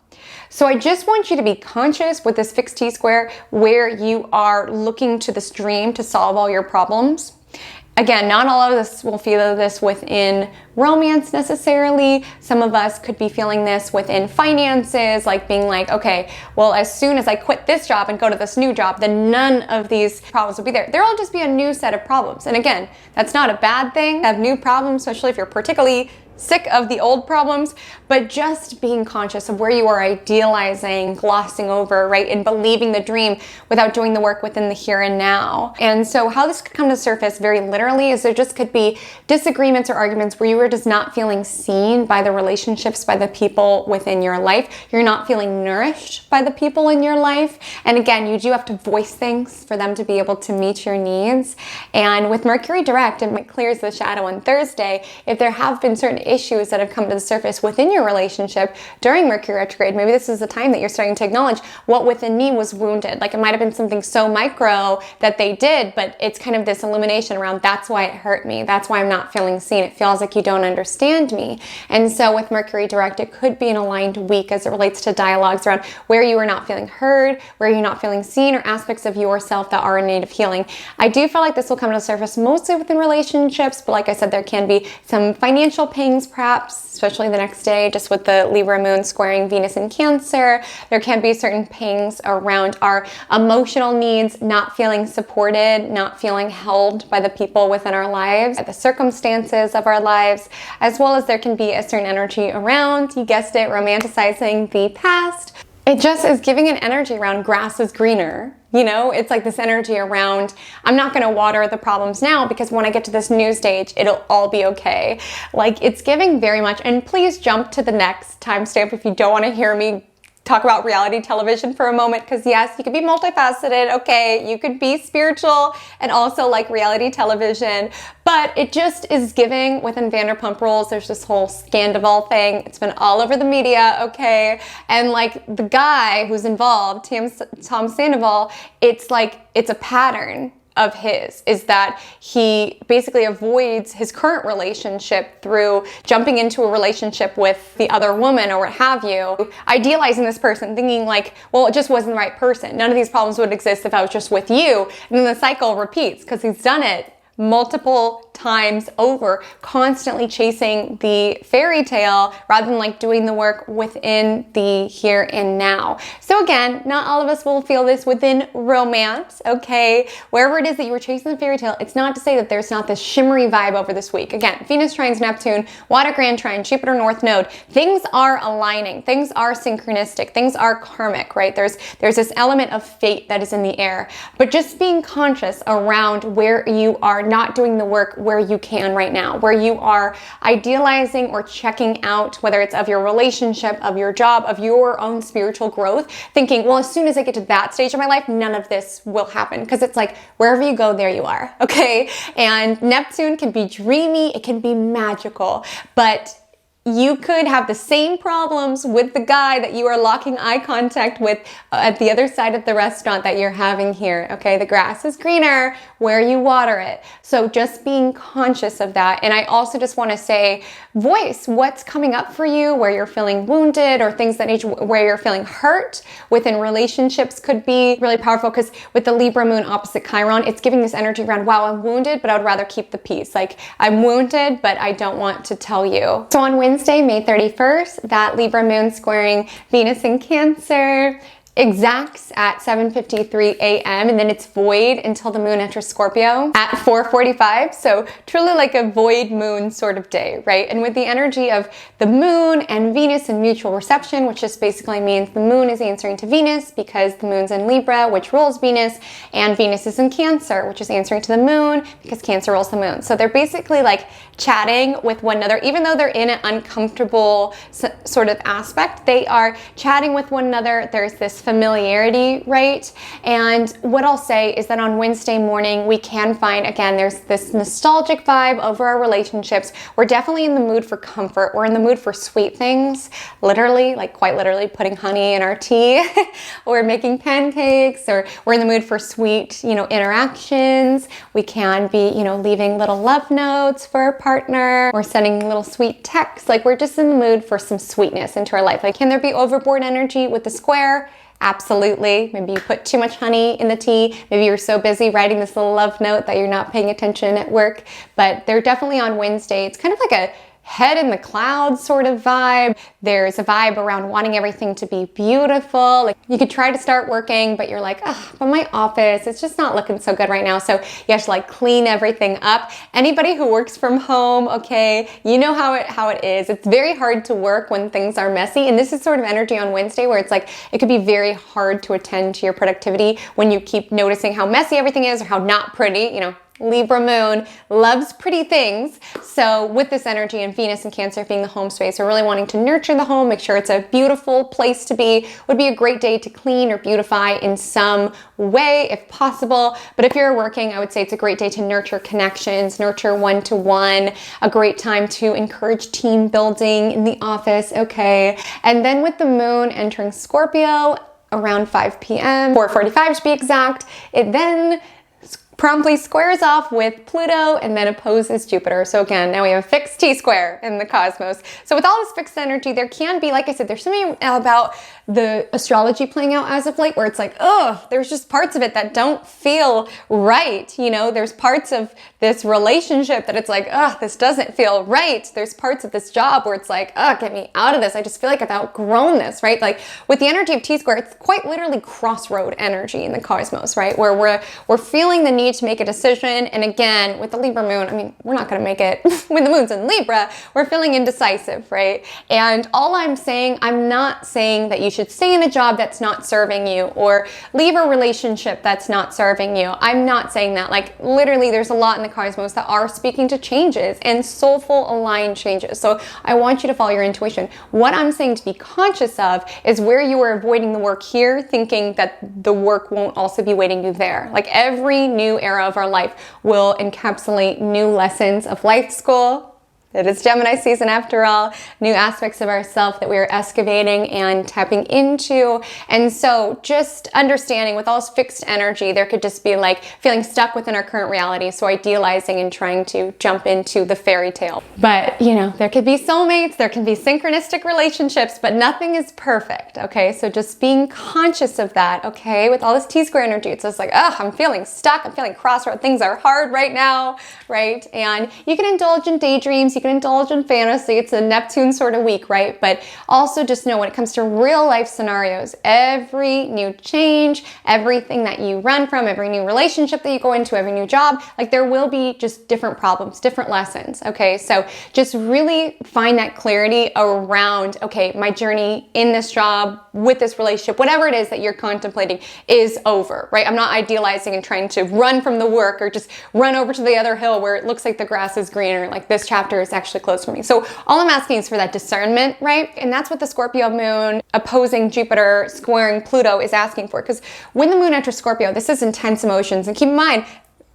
So I just want you to be conscious with this fixed T-square where you are looking to this dream to solve all your problems. Again, not all of us will feel this within romance necessarily. Some of us could be feeling this within finances, like being like, okay, well, as soon as I quit this job and go to this new job, then none of these problems will be there. There'll just be a new set of problems. And again, that's not a bad thing, have new problems, especially if you're particularly sick of the old problems, but just being conscious of where you are idealizing, glossing over, right, and believing the dream without doing the work within the here and now. And so how this could come to surface very literally is there just could be disagreements or arguments where you are just not feeling seen by the relationships, by the people within your life. You're not feeling nourished by the people in your life. And again, you do have to voice things for them to be able to meet your needs. And with Mercury direct, it clears the shadow on Thursday. If there have been certain issues that have come to the surface within your relationship during Mercury retrograde, maybe this is the time that you're starting to acknowledge what within me was wounded. Like it might have been something so micro that they did, but it's kind of this illumination around that's why it hurt me. That's why I'm not feeling seen. It feels like you don't understand me. And so with Mercury direct, it could be an aligned week as it relates to dialogues around where you are not feeling heard, where you're not feeling seen, or aspects of yourself that are in need of healing. I do feel like this will come to the surface mostly within relationships, but like I said, there can be some financial pangs perhaps, especially the next day, just with the Libra moon squaring Venus in Cancer. There can be certain pangs around our emotional needs, not feeling supported, not feeling held by the people within our lives, the circumstances of our lives, as well as there can be a certain energy around, you guessed it, romanticizing the past. It just is giving an energy around grass is greener. You know, it's like this energy around, I'm not going to water the problems now because when I get to this new stage, it'll all be okay. Like it's giving very much, and please jump to the next timestamp if you don't want to hear me talk about reality television for a moment, because yes, you could be multifaceted, okay, you could be spiritual and also like reality television, but it just is giving within Vanderpump Rules. There's this whole Scandival thing. It's been all over the media, okay, and like the guy who's involved, Tom Sandoval, it's like, it's a pattern of his, is that he basically avoids his current relationship through jumping into a relationship with the other woman or what have you, idealizing this person, thinking like, well, it just wasn't the right person. None of these problems would exist if I was just with you. And then the cycle repeats because he's done it multiple times over, constantly chasing the fairy tale rather than like doing the work within the here and now. So again, not all of us will feel this within romance, okay? Wherever it is that you were chasing the fairy tale, it's not to say that there's not this shimmery vibe over this week. Again, Venus trines Neptune, Water Grand Trine, Jupiter North Node. Things are aligning. Things are synchronistic. Things are karmic, right? There's this element of fate that is in the air. But just being conscious around where you are not doing the work where you can right now, where you are idealizing or checking out, whether it's of your relationship, of your job, of your own spiritual growth, thinking, well, as soon as I get to that stage of my life, none of this will happen. Because it's like, wherever you go, there you are, okay? And Neptune can be dreamy, it can be magical, but you could have the same problems with the guy that you are locking eye contact with at the other side of the restaurant that you're having here, okay? The grass is greener where you water it. So just being conscious of that. And I also just want to say, voice what's coming up for you, where you're feeling wounded or things that need you, where you're feeling hurt within relationships could be really powerful, because with the Libra moon opposite Chiron, it's giving this energy around, wow, I'm wounded, but I would rather keep the peace. Like I'm wounded, but I don't want to tell you. So on Wednesday, May 31st, that Libra moon squaring Venus in Cancer exacts at 7:53 a.m. and then it's void until the moon enters Scorpio at 4:45. So truly like a void moon sort of day, right? And with the energy of the moon and Venus in mutual reception, which just basically means the moon is answering to Venus because the moon's in Libra, which rules Venus, and Venus is in Cancer, which is answering to the moon because Cancer rules the moon. So they're basically like chatting with one another, even though they're in an uncomfortable sort of aspect, they are chatting with one another. There's this familiarity, right? And what I'll say is that on Wednesday morning, we can find, again, there's this nostalgic vibe over our relationships. We're definitely in the mood for comfort. We're in the mood for sweet things, literally, like quite literally putting honey in our tea or making pancakes, or we're in the mood for sweet, interactions. We can be, leaving little love notes for our partner or sending little sweet texts. Like we're just in the mood for some sweetness into our life. Like, can there be overboard energy with the square? Absolutely. Maybe you put too much honey in the tea. Maybe you're so busy writing this little love note that you're not paying attention at work. But they're definitely on Wednesday. It's kind of like a head in the clouds sort of vibe. There's a vibe around wanting everything to be beautiful. Like you could try to start working, but you're like, oh, but my office, it's just not looking so good right now. So you have to like clean everything up. Anybody who works from home, okay, you know how it is. It's very hard to work when things are messy. And this is sort of energy on Wednesday where it's like, it could be very hard to attend to your productivity when you keep noticing how messy everything is or how not pretty, you know. Libra moon loves pretty things. So with this energy and Venus and Cancer being the home space, we're really wanting to nurture the home, make sure it's a beautiful place to be. Would be a great day to clean or beautify in some way if possible. But if you're working, I would say it's a great day to nurture connections, nurture one-to-one, a great time to encourage team building in the office, okay? And then with the moon entering Scorpio around 5 p.m., 4:45 to be exact, it then promptly squares off with Pluto and then opposes Jupiter. So again, now we have a fixed T-square in the cosmos. So with all this fixed energy, there can be, like I said, there's something about the astrology playing out as of late where it's like, oh, there's just parts of it that don't feel right. You know, there's parts of this relationship that it's like, oh, this doesn't feel right. There's parts of this job where it's like, oh, get me out of this. I just feel like I've outgrown this, right? Like with the energy of T-square, it's quite literally crossroad energy in the cosmos, right? Where we're feeling the need to make a decision. And again, with the Libra moon, I mean, we're not going to make it when the moon's in Libra. We're feeling indecisive, right? And all I'm saying, I'm not saying that you should stay in a job that's not serving you or leave a relationship that's not serving you. I'm not saying that. Like literally, there's a lot in the cosmos that are speaking to changes and soulful aligned changes. So I want you to follow your intuition. What I'm saying to be conscious of is where you are avoiding the work here, thinking that the work won't also be waiting you there. Like every new era of our life will encapsulate new lessons of life school. It is Gemini season after all, new aspects of ourself that we are excavating and tapping into. And so just understanding with all this fixed energy, there could just be like feeling stuck within our current reality. So idealizing and trying to jump into the fairy tale. But you know, there could be soulmates, there can be synchronistic relationships, but nothing is perfect. Okay. So just being conscious of that. Okay. With all this T-square energy, it's just like, oh, I'm feeling stuck. I'm feeling crossroad. Things are hard right now. Right. And you can indulge in daydreams. You can indulge in fantasy. It's a Neptune sort of week, right? But also just know when it comes to real life scenarios, every new change, everything that you run from, every new relationship that you go into, every new job, like there will be just different problems, different lessons. Okay. So just really find that clarity around, okay, my journey in this job, with this relationship, whatever it is that you're contemplating is over, right? I'm not idealizing and trying to run from the work or just run over to the other hill where it looks like the grass is greener. Like this chapter is actually closed for me. So all I'm asking is for that discernment, right? And that's what the Scorpio moon opposing Jupiter, squaring Pluto is asking for. Because when the moon enters Scorpio, this is intense emotions. And keep in mind,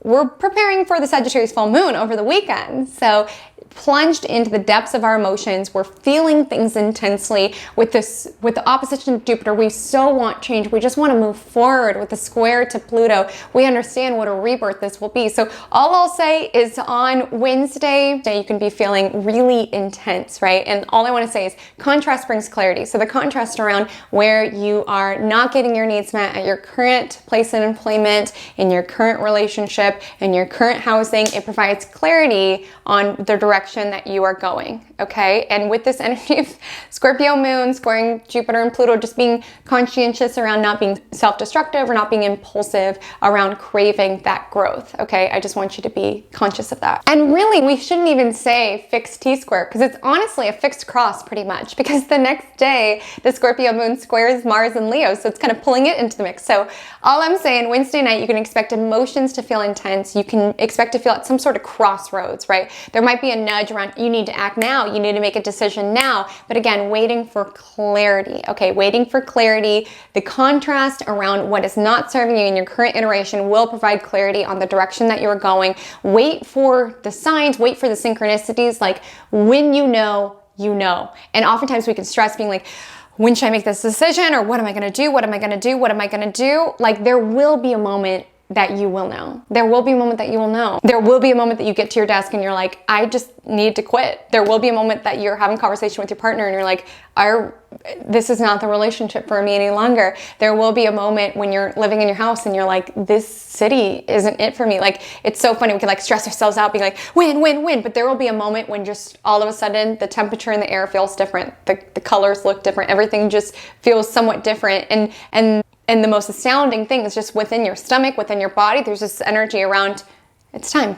we're preparing for the Sagittarius full moon over the weekend. So plunged into the depths of our emotions. We're feeling things intensely with the opposition to Jupiter. We so want change. We just want to move forward with the square to Pluto. We understand what a rebirth this will be. So all I'll say is on Wednesday, you can be feeling really intense, right? And all I want to say is contrast brings clarity. So the contrast around where you are not getting your needs met at your current place of employment, in your current relationship, in your current housing, it provides clarity on the direction that you are going, okay? And with this energy of Scorpio moon squaring Jupiter and Pluto, just being conscientious around not being self-destructive or not being impulsive around craving that growth, okay? I just want you to be conscious of that. And really, we shouldn't even say fixed T-square because it's honestly a fixed cross pretty much, because the next day, the Scorpio moon squares Mars and Leo, so it's kind of pulling it into the mix. So all I'm saying, Wednesday night, you can expect emotions to feel intense. You can expect to feel at some sort of crossroads, right? There might be a nudge around, you need to act now, you need to make a decision now. But again, waiting for clarity, okay? Waiting for clarity. The contrast around what is not serving you in your current iteration will provide clarity on the direction that you're going. Wait for the signs, wait for the synchronicities, like when you know, you know. And oftentimes we can stress being like, when should I make this decision? Or what am I going to do? What am I going to do? What am I going to do? Like there will be a moment that you will know. There will be a moment that you will know. There will be a moment that you get to your desk and you're like, I just need to quit. There will be a moment that you're having a conversation with your partner and you're like, this is not the relationship for me any longer. There will be a moment when you're living in your house and you're like, this city isn't it for me. Like, it's so funny. We can like stress ourselves out, being like, win, win, win. But there will be a moment when just all of a sudden the temperature in the air feels different. The colors look different. Everything just feels somewhat different. And the most astounding thing is just within your stomach, within your body, there's this energy around, it's time.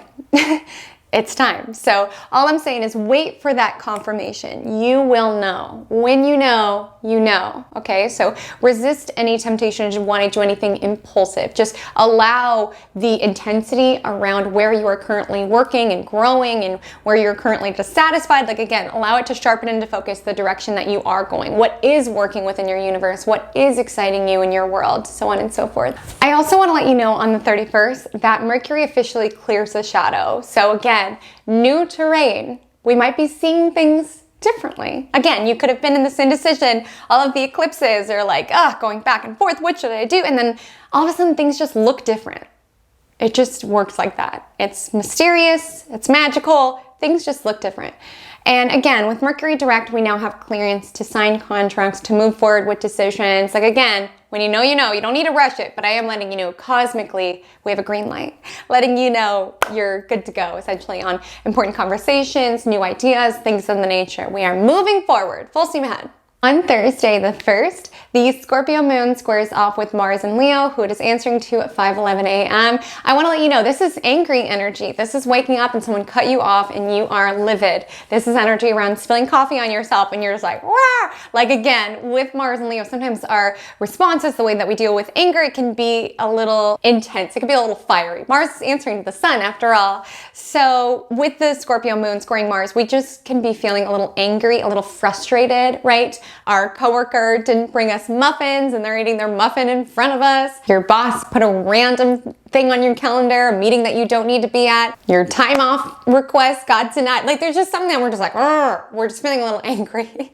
It's time. So all I'm saying is wait for that confirmation. You will know. When you know, you know. Okay? So resist any temptation to want to do anything impulsive. Just allow the intensity around where you are currently working and growing and where you're currently dissatisfied. Like, again, allow it to sharpen into focus the direction that you are going. What is working within your universe? What is exciting you in your world? So on and so forth. I also want to let you know on the 31st that Mercury officially clears the shadow. So again, new terrain. We might be seeing things differently. Again, you could have been in this indecision. All of the eclipses are like, going back and forth. What should I do? And then all of a sudden things just look different. It just works like that. It's mysterious. It's magical. Things just look different. And again, with Mercury direct, we now have clearance to sign contracts, to move forward with decisions. Like, again, when you know, you know. You don't need to rush it, but I am letting you know cosmically we have a green light, letting you know you're good to go, essentially, on important conversations, new ideas, things of the nature. We are moving forward, full steam ahead. On Thursday, the 1st, the Scorpio moon squares off with Mars and Leo, who it is answering to at 5:11 a.m. I want to let you know, this is angry energy. This is waking up and someone cut you off and you are livid. This is energy around spilling coffee on yourself and you're just like, wah! Like, again, with Mars and Leo, sometimes our responses, the way that we deal with anger, it can be a little intense. It can be a little fiery. Mars is answering to the sun, after all. So with the Scorpio moon squaring Mars, we just can be feeling a little angry, a little frustrated, right? Our coworker didn't bring us muffins and they're eating their muffin in front of us. Your boss put a random thing on your calendar, a meeting that you don't need to be at. Your time off request got denied. Like, there's just something that we're just like, we're just feeling a little angry.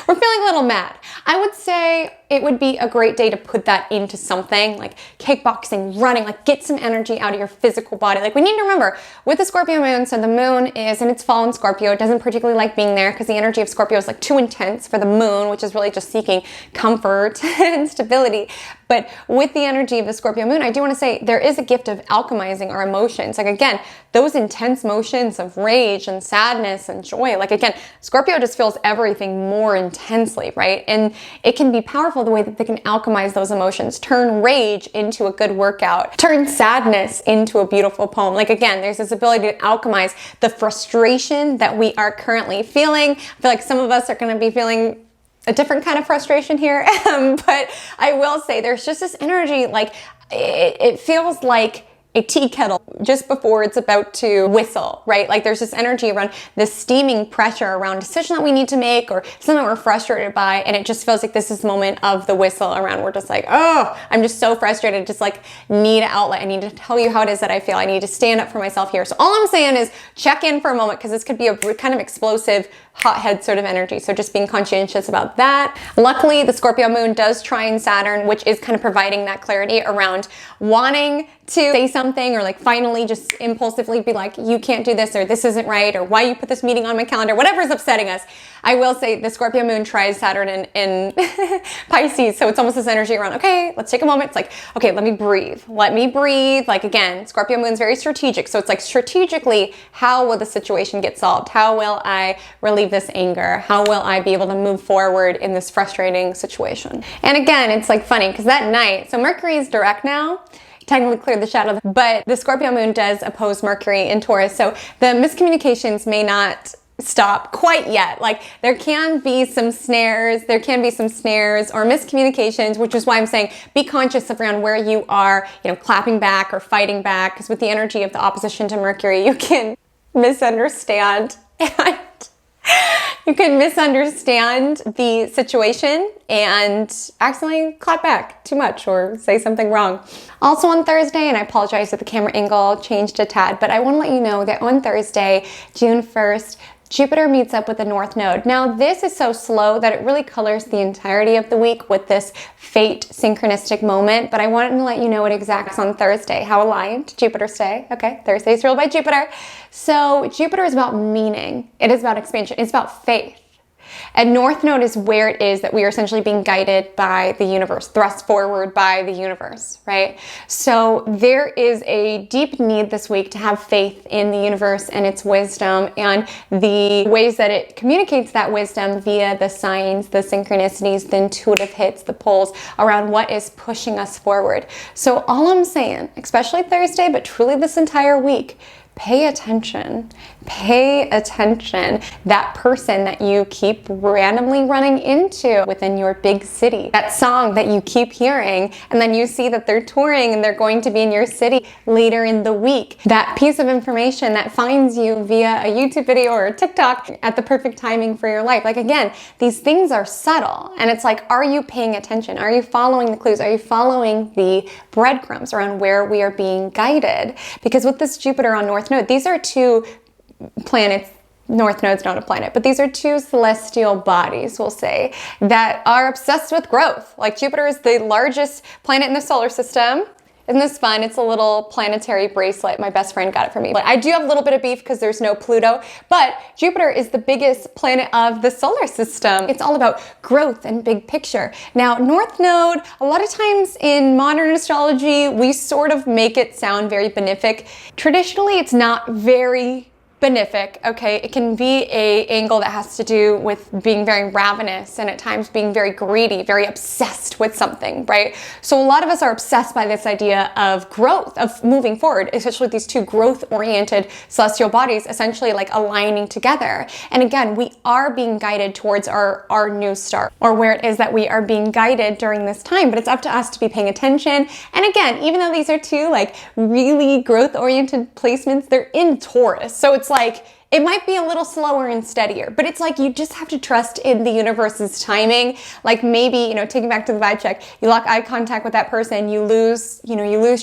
We're feeling a little mad. I would say it would be a great day to put that into something like kickboxing, running, like get some energy out of your physical body. Like, we need to remember with the Scorpio moon, so the moon is in its fall in Scorpio. It doesn't particularly like being there because the energy of Scorpio is like too intense for the moon, which is really just seeking comfort and stability. But with the energy of the Scorpio moon, I do want to say there is a gift of alchemizing our emotions. Like, again, those intense motions of rage and sadness and joy. Like, again, Scorpio just feels everything more intensely, right? And it can be powerful the way that they can alchemize those emotions, turn rage into a good workout, turn sadness into a beautiful poem. Like, again, there's this ability to alchemize the frustration that we are currently feeling. I feel like some of us are going to be feeling a different kind of frustration here. But I will say there's just this energy, like it feels like a tea kettle just before it's about to whistle, right? Like, there's this energy around this steaming pressure around a decision that we need to make or something we're frustrated by. And it just feels like this is the moment of the whistle around. We're just like, I'm just so frustrated. Just like need an outlet. I need to tell you how it is that I feel. I need to stand up for myself here. So all I'm saying is check in for a moment, because this could be a kind of explosive hothead sort of energy. So just being conscientious about that. Luckily, the Scorpio moon does trine Saturn, which is kind of providing that clarity around wanting to say something or like finally just impulsively be like, you can't do this, or this isn't right, or why you put this meeting on my calendar, whatever's upsetting us. I will say the Scorpio moon tries Saturn in Pisces. So it's almost this energy around, okay, let's take a moment. It's like, okay, let me breathe. Let me breathe. Like, again, Scorpio moon's very strategic. So it's like, strategically, how will the situation get solved? How will I relieve this anger? How will I be able to move forward in this frustrating situation? And again, it's like funny because that night, so Mercury is direct now, technically cleared the shadow, but the Scorpio moon does oppose Mercury in Taurus. So the miscommunications may not stop quite yet. Like, there can be some snares or miscommunications, which is why I'm saying be conscious around where you are, clapping back or fighting back, because with the energy of the opposition to Mercury, you can misunderstand and you can misunderstand the situation and accidentally clap back too much or say something wrong. Also on Thursday, and I apologize if the camera angle changed a tad, but I want to let you know that on Thursday, June 1st, Jupiter meets up with the North Node. Now, this is so slow that it really colors the entirety of the week with this fate synchronistic moment, but I wanted to let you know it exacts on Thursday. How aligned? Jupiter's day. Okay, Thursday's ruled by Jupiter. So Jupiter is about meaning. It is about expansion. It's about faith. And North Node is where it is that we are essentially being guided by the universe, thrust forward by the universe, right? So there is a deep need this week to have faith in the universe and its wisdom and the ways that it communicates that wisdom via the signs, the synchronicities, the intuitive hits, the pulls around what is pushing us forward. So all I'm saying, especially Thursday, but truly this entire week, pay attention. Pay attention. That person that you keep randomly running into within your big city. That song that you keep hearing, and then you see that they're touring and they're going to be in your city later in the week. That piece of information that finds you via a YouTube video or a TikTok at the perfect timing for your life. Like, again, these things are subtle. And it's like, are you paying attention? Are you following the clues? Are you following the breadcrumbs around where we are being guided? Because with this Jupiter on North Node, these are two planets. North Node's not a planet, but these are two celestial bodies, we'll say, that are obsessed with growth. Like, Jupiter is the largest planet in the solar system. Isn't this fun? It's a little planetary bracelet. My best friend got it for me. But I do have a little bit of beef because there's no Pluto, but Jupiter is the biggest planet of the solar system. It's all about growth and big picture. Now, North Node, a lot of times in modern astrology, we sort of make it sound very benefic. Traditionally, it's not very benefic, okay? It can be a angle that has to do with being very ravenous and at times being very greedy, very obsessed with something, right? So a lot of us are obsessed by this idea of growth, of moving forward, especially with these two growth-oriented celestial bodies essentially like aligning together. And again, we are being guided towards our new start, or where it is that we are being guided during this time, but it's up to us to be paying attention. And again, even though these are two like really growth-oriented placements, they're in Taurus. So it's like, it might be a little slower and steadier, but it's like you just have to trust in the universe's timing. Like, maybe, taking back to the vibe check, you lock eye contact with that person, you lose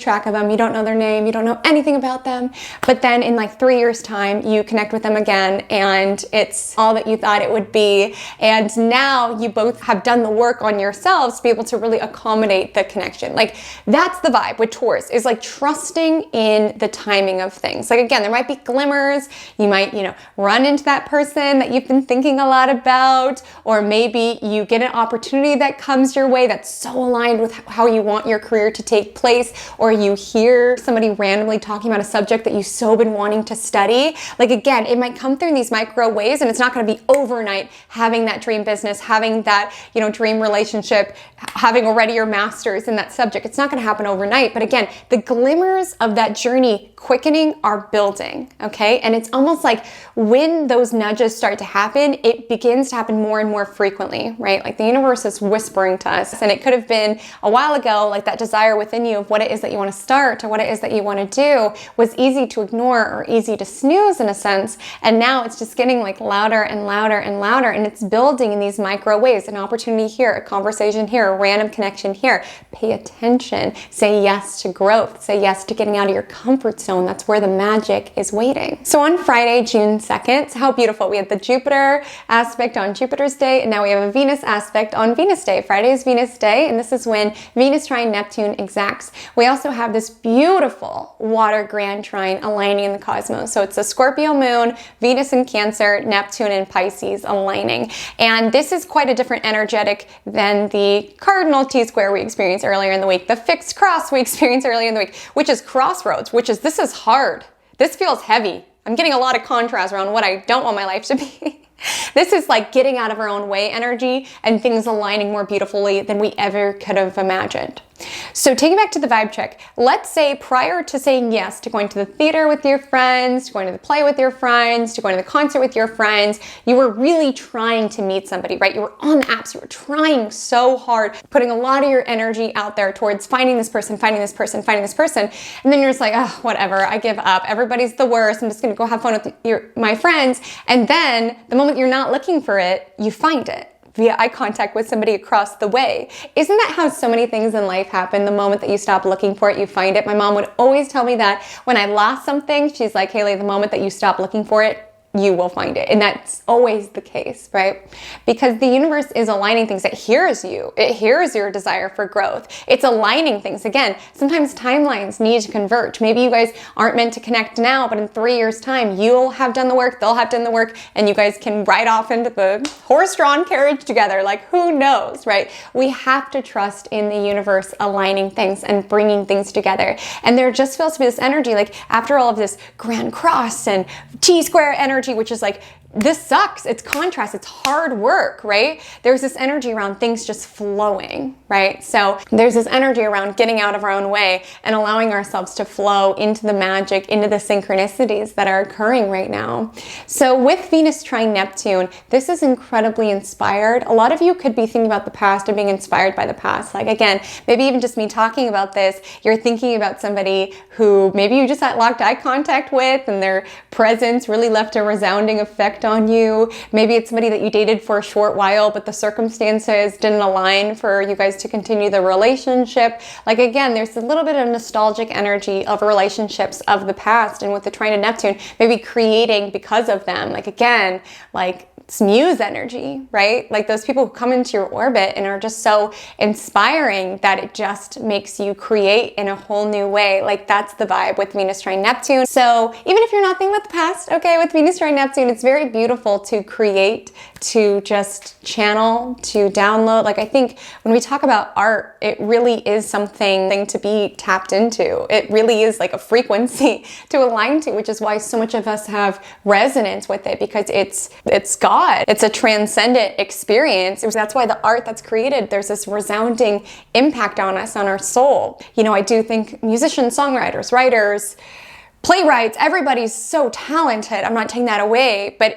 track of them, you don't know their name, you don't know anything about them, but then in like 3 years' time, you connect with them again and it's all that you thought it would be. And now you both have done the work on yourselves to be able to really accommodate the connection. Like, that's the vibe with Taurus, is like trusting in the timing of things. Like, again, there might be glimmers, you might run into that person that you've been thinking a lot about, or maybe you get an opportunity that comes your way that's so aligned with how you want your career to take place, or you hear somebody randomly talking about a subject that you've so been wanting to study. Like, again, it might come through in these micro ways, and it's not going to be overnight having that dream business, having that, dream relationship, having already your master's in that subject. It's not going to happen overnight, but again, the glimmers of that journey quickening are building, okay? And it's almost like when those nudges start to happen, it begins to happen more and more frequently, right? Like, the universe is whispering to us, and it could have been a while ago, like that desire within you of what it is that you want to start or what it is that you want to do was easy to ignore or easy to snooze in a sense. And now it's just getting like louder and louder and louder, and it's building in these micro ways, an opportunity here, a conversation here, a random connection here. Pay attention, say yes to growth, say yes to getting out of your comfort zone. That's where the magic is waiting. So on Friday, June 2nd, how beautiful. We had the Jupiter aspect on Jupiter's day, and now we have a Venus aspect on Venus day. Friday is Venus day, and this is when Venus trine Neptune exacts. We also have this beautiful water grand trine aligning in the cosmos. So it's a Scorpio moon, Venus in Cancer, Neptune in Pisces aligning. And this is quite a different energetic than the cardinal T-square we experienced earlier in the week, the fixed cross we experienced earlier in the week, which is crossroads, this is hard. This feels heavy. I'm getting a lot of contrast around what I don't want my life to be. This is like getting out of our own way energy and things aligning more beautifully than we ever could have imagined. So taking back to the vibe check, let's say prior to saying yes to going to the theater with your friends, to going to the play with your friends, to going to the concert with your friends, you were really trying to meet somebody, right? You were on the apps, you were trying so hard, putting a lot of your energy out there towards finding this person, finding this person, finding this person. And then you're just like, oh, whatever, I give up. Everybody's the worst. I'm just gonna go have fun with my friends. And then the moment you're not looking for it, you find it via eye contact with somebody across the way. Isn't that how so many things in life happen? The moment that you stop looking for it, you find it. My mom would always tell me that when I lost something, she's like, Haley, the moment that you stop looking for it, you will find it. And that's always the case, right? Because the universe is aligning things. It hears you. It hears your desire for growth. It's aligning things. Again, sometimes timelines need to converge. Maybe you guys aren't meant to connect now, but in 3 years' time, you'll have done the work, they'll have done the work, and you guys can ride off into the horse-drawn carriage together. Like, who knows, right? We have to trust in the universe aligning things and bringing things together. And there just feels to be this energy, like after all of this grand cross and T-square energy, which is like, this sucks, it's contrast, it's hard work, right? There's this energy around things just flowing, right? So there's this energy around getting out of our own way and allowing ourselves to flow into the magic, into the synchronicities that are occurring right now. So with Venus trine Neptune, this is incredibly inspired. A lot of you could be thinking about the past and being inspired by the past. Like, again, maybe even just me talking about this, you're thinking about somebody who maybe you just had locked eye contact with and their presence really left a resounding effect on you. Maybe it's somebody that you dated for a short while, but the circumstances didn't align for you guys to continue the relationship. Like, again, there's a little bit of nostalgic energy of relationships of the past, and with the trine of Neptune, maybe creating because of them. Like, again, like it's muse energy, right? Like those people who come into your orbit and are just so inspiring that it just makes you create in a whole new way. Like, that's the vibe with Venus trine Neptune. So even if you're not thinking about the past, okay, with Venus trine Neptune, it's very beautiful to create, to just channel, to download. Like, I think when we talk about art, it really is something to be tapped into. It really is like a frequency to align to, which is why so much of us have resonance with it, because it's God. It's a transcendent experience. That's why the art that's created, there's this resounding impact on us, on our soul. You know, I do think musicians, songwriters, writers, playwrights, everybody's so talented. I'm not taking that away, but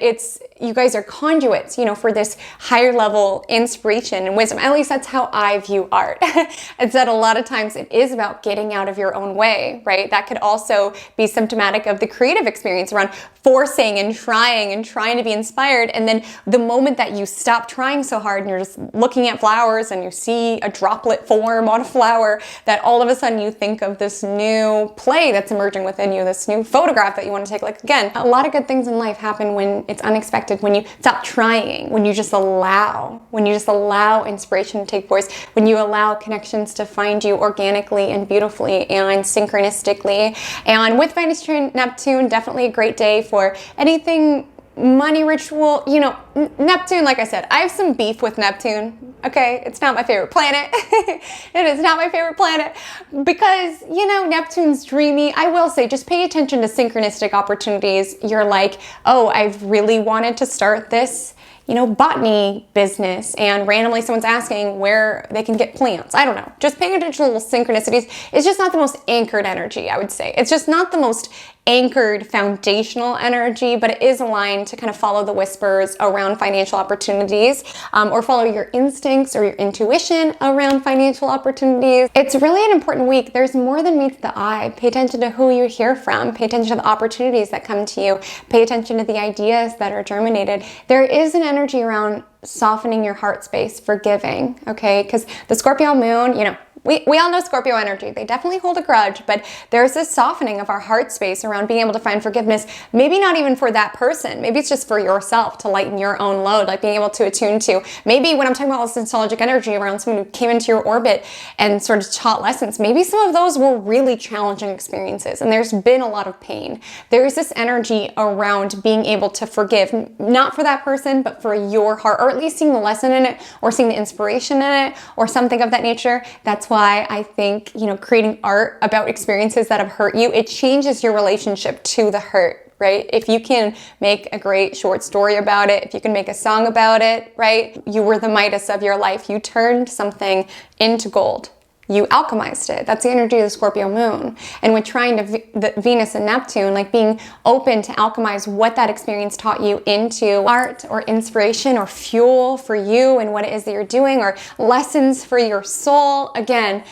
you guys are conduits, you know, for this higher level inspiration and wisdom. At least that's how I view art. It's that a lot of times it is about getting out of your own way, right? That could also be symptomatic of the creative experience around forcing and trying to be inspired. And then the moment that you stop trying so hard and you're just looking at flowers and you see a droplet form on a flower, that all of a sudden you think of this new play that's emerging within you, this new photograph that you want to take. Like, again, a lot of good things in life happen when it's unexpected, when you stop trying, when you just allow inspiration to take place, when you allow connections to find you organically and beautifully and synchronistically. And with Venus trine Neptune, definitely a great day for anything money ritual. You know, Neptune, like I said, I have some beef with Neptune. Okay, it's not my favorite planet. It is not my favorite planet because, you know, Neptune's dreamy. I will say, just pay attention to synchronistic opportunities. You're like, oh, I've really wanted to start this, you know, botany business, and randomly someone's asking where they can get plants. I don't know. Just paying attention to little synchronicities. It's just not the most anchored energy, I would say. It's just not the most anchored foundational energy, but it is aligned to kind of follow the whispers around financial opportunities, or follow your instincts or your intuition around financial opportunities. It's really an important week. There's more than meets the eye. Pay attention to who you hear from. Pay attention to the opportunities that come to you. Pay attention to the ideas that are germinated. There is an energy around softening your heart space, forgiving, okay? Because the Scorpio moon, you know, we all know Scorpio energy. They definitely hold a grudge, but there's this softening of our heart space around being able to find forgiveness. Maybe not even for that person. Maybe it's just for yourself to lighten your own load, like being able to attune to. Maybe when I'm talking about this nostalgic energy around someone who came into your orbit and sort of taught lessons, maybe some of those were really challenging experiences and there's been a lot of pain. There's this energy around being able to forgive, not for that person, but for your heart, or at least seeing the lesson in it, or seeing the inspiration in it, or something of that nature. That's why I think, you know, creating art about experiences that have hurt you, it changes your relationship to the hurt, right? If you can make a great short story about it, if you can make a song about it, right? You were the Midas of your life. You turned something into gold. You alchemized it. That's the energy of the Scorpio moon. And with trying to Venus and Neptune, like being open to alchemize what that experience taught you into art or inspiration or fuel for you and what it is that you're doing, or lessons for your soul. Again,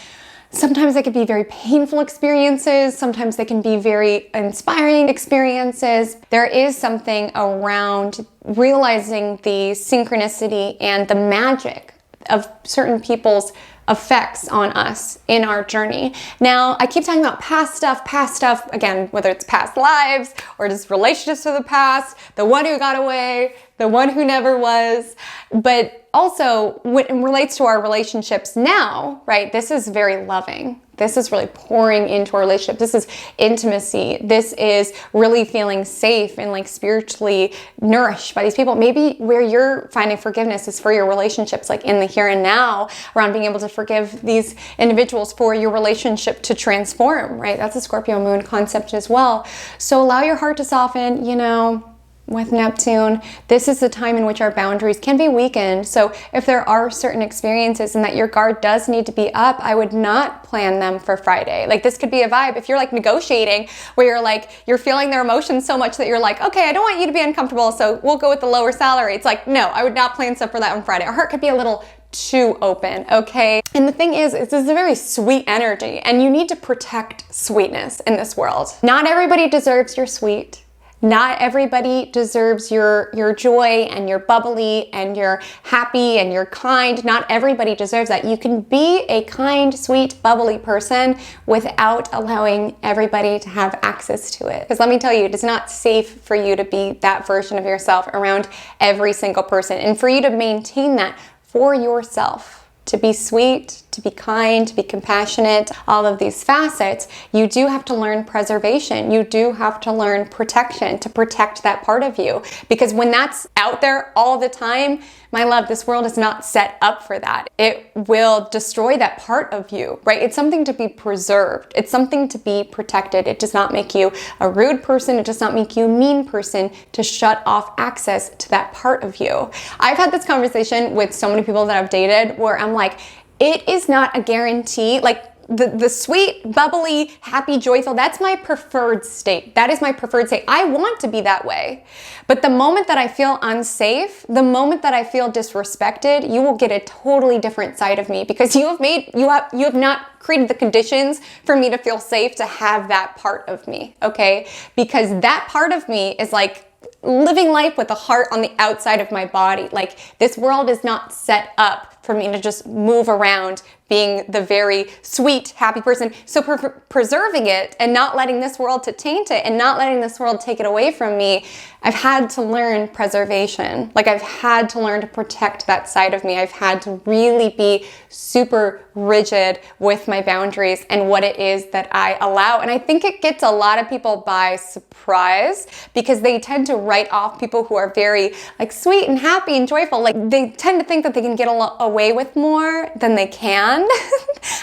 sometimes they can be very painful experiences. Sometimes they can be very inspiring experiences. There is something around realizing the synchronicity and the magic of certain people's effects on us in our journey. Now, I keep talking about past stuff, again, whether it's past lives or just relationships of the past, the one who got away, the one who never was, but also when it relates to our relationships now, right? This is very loving. This is really pouring into our relationship. This is intimacy. This is really feeling safe and like spiritually nourished by these people. Maybe where you're finding forgiveness is for your relationships, like in the here and now, around being able to forgive these individuals for your relationship to transform, right? That's a Scorpio moon concept as well. So allow your heart to soften, you know, with Neptune. This is the time in which our boundaries can be weakened. So if there are certain experiences and that your guard does need to be up, I would not plan them for Friday. Like this could be a vibe if you're like negotiating where you're like, you're feeling their emotions so much that you're like, okay, I don't want you to be uncomfortable, so we'll go with the lower salary. It's like, no, I would not plan stuff for that on Friday. Our heart could be a little too open, okay? And the thing is, this is a very sweet energy and you need to protect sweetness in this world. Not everybody deserves your sweet. Not everybody deserves your joy and your bubbly and your happy and your kind. Not everybody deserves that. You can be a kind, sweet, bubbly person without allowing everybody to have access to it. Because let me tell you, it is not safe for you to be that version of yourself around every single person. And for you to maintain that for yourself, to be sweet, to be kind, to be compassionate, all of these facets, you do have to learn preservation. You do have to learn protection to protect that part of you. Because when that's out there all the time, my love, this world is not set up for that. It will destroy that part of you, right? It's something to be preserved. It's something to be protected. It does not make you a rude person. It does not make you a mean person to shut off access to that part of you. I've had this conversation with so many people that I've dated where I'm like, it is not a guarantee. Like the sweet, bubbly, happy, joyful, that's my preferred state. That is my preferred state. I want to be that way. But the moment that I feel unsafe, the moment that I feel disrespected, you will get a totally different side of me because you have not created the conditions for me to feel safe to have that part of me, okay? Because that part of me is like living life with a heart on the outside of my body. Like this world is not set up for me to just move around being the very sweet, happy person. So preserving it and not letting this world to taint it and not letting this world take it away from me, I've had to learn preservation. Like I've had to learn to protect that side of me. I've had to really be super rigid with my boundaries and what it is that I allow. And I think it gets a lot of people by surprise because they tend to write off people who are very like sweet and happy and joyful. Like they tend to think that they can get away with more than they can.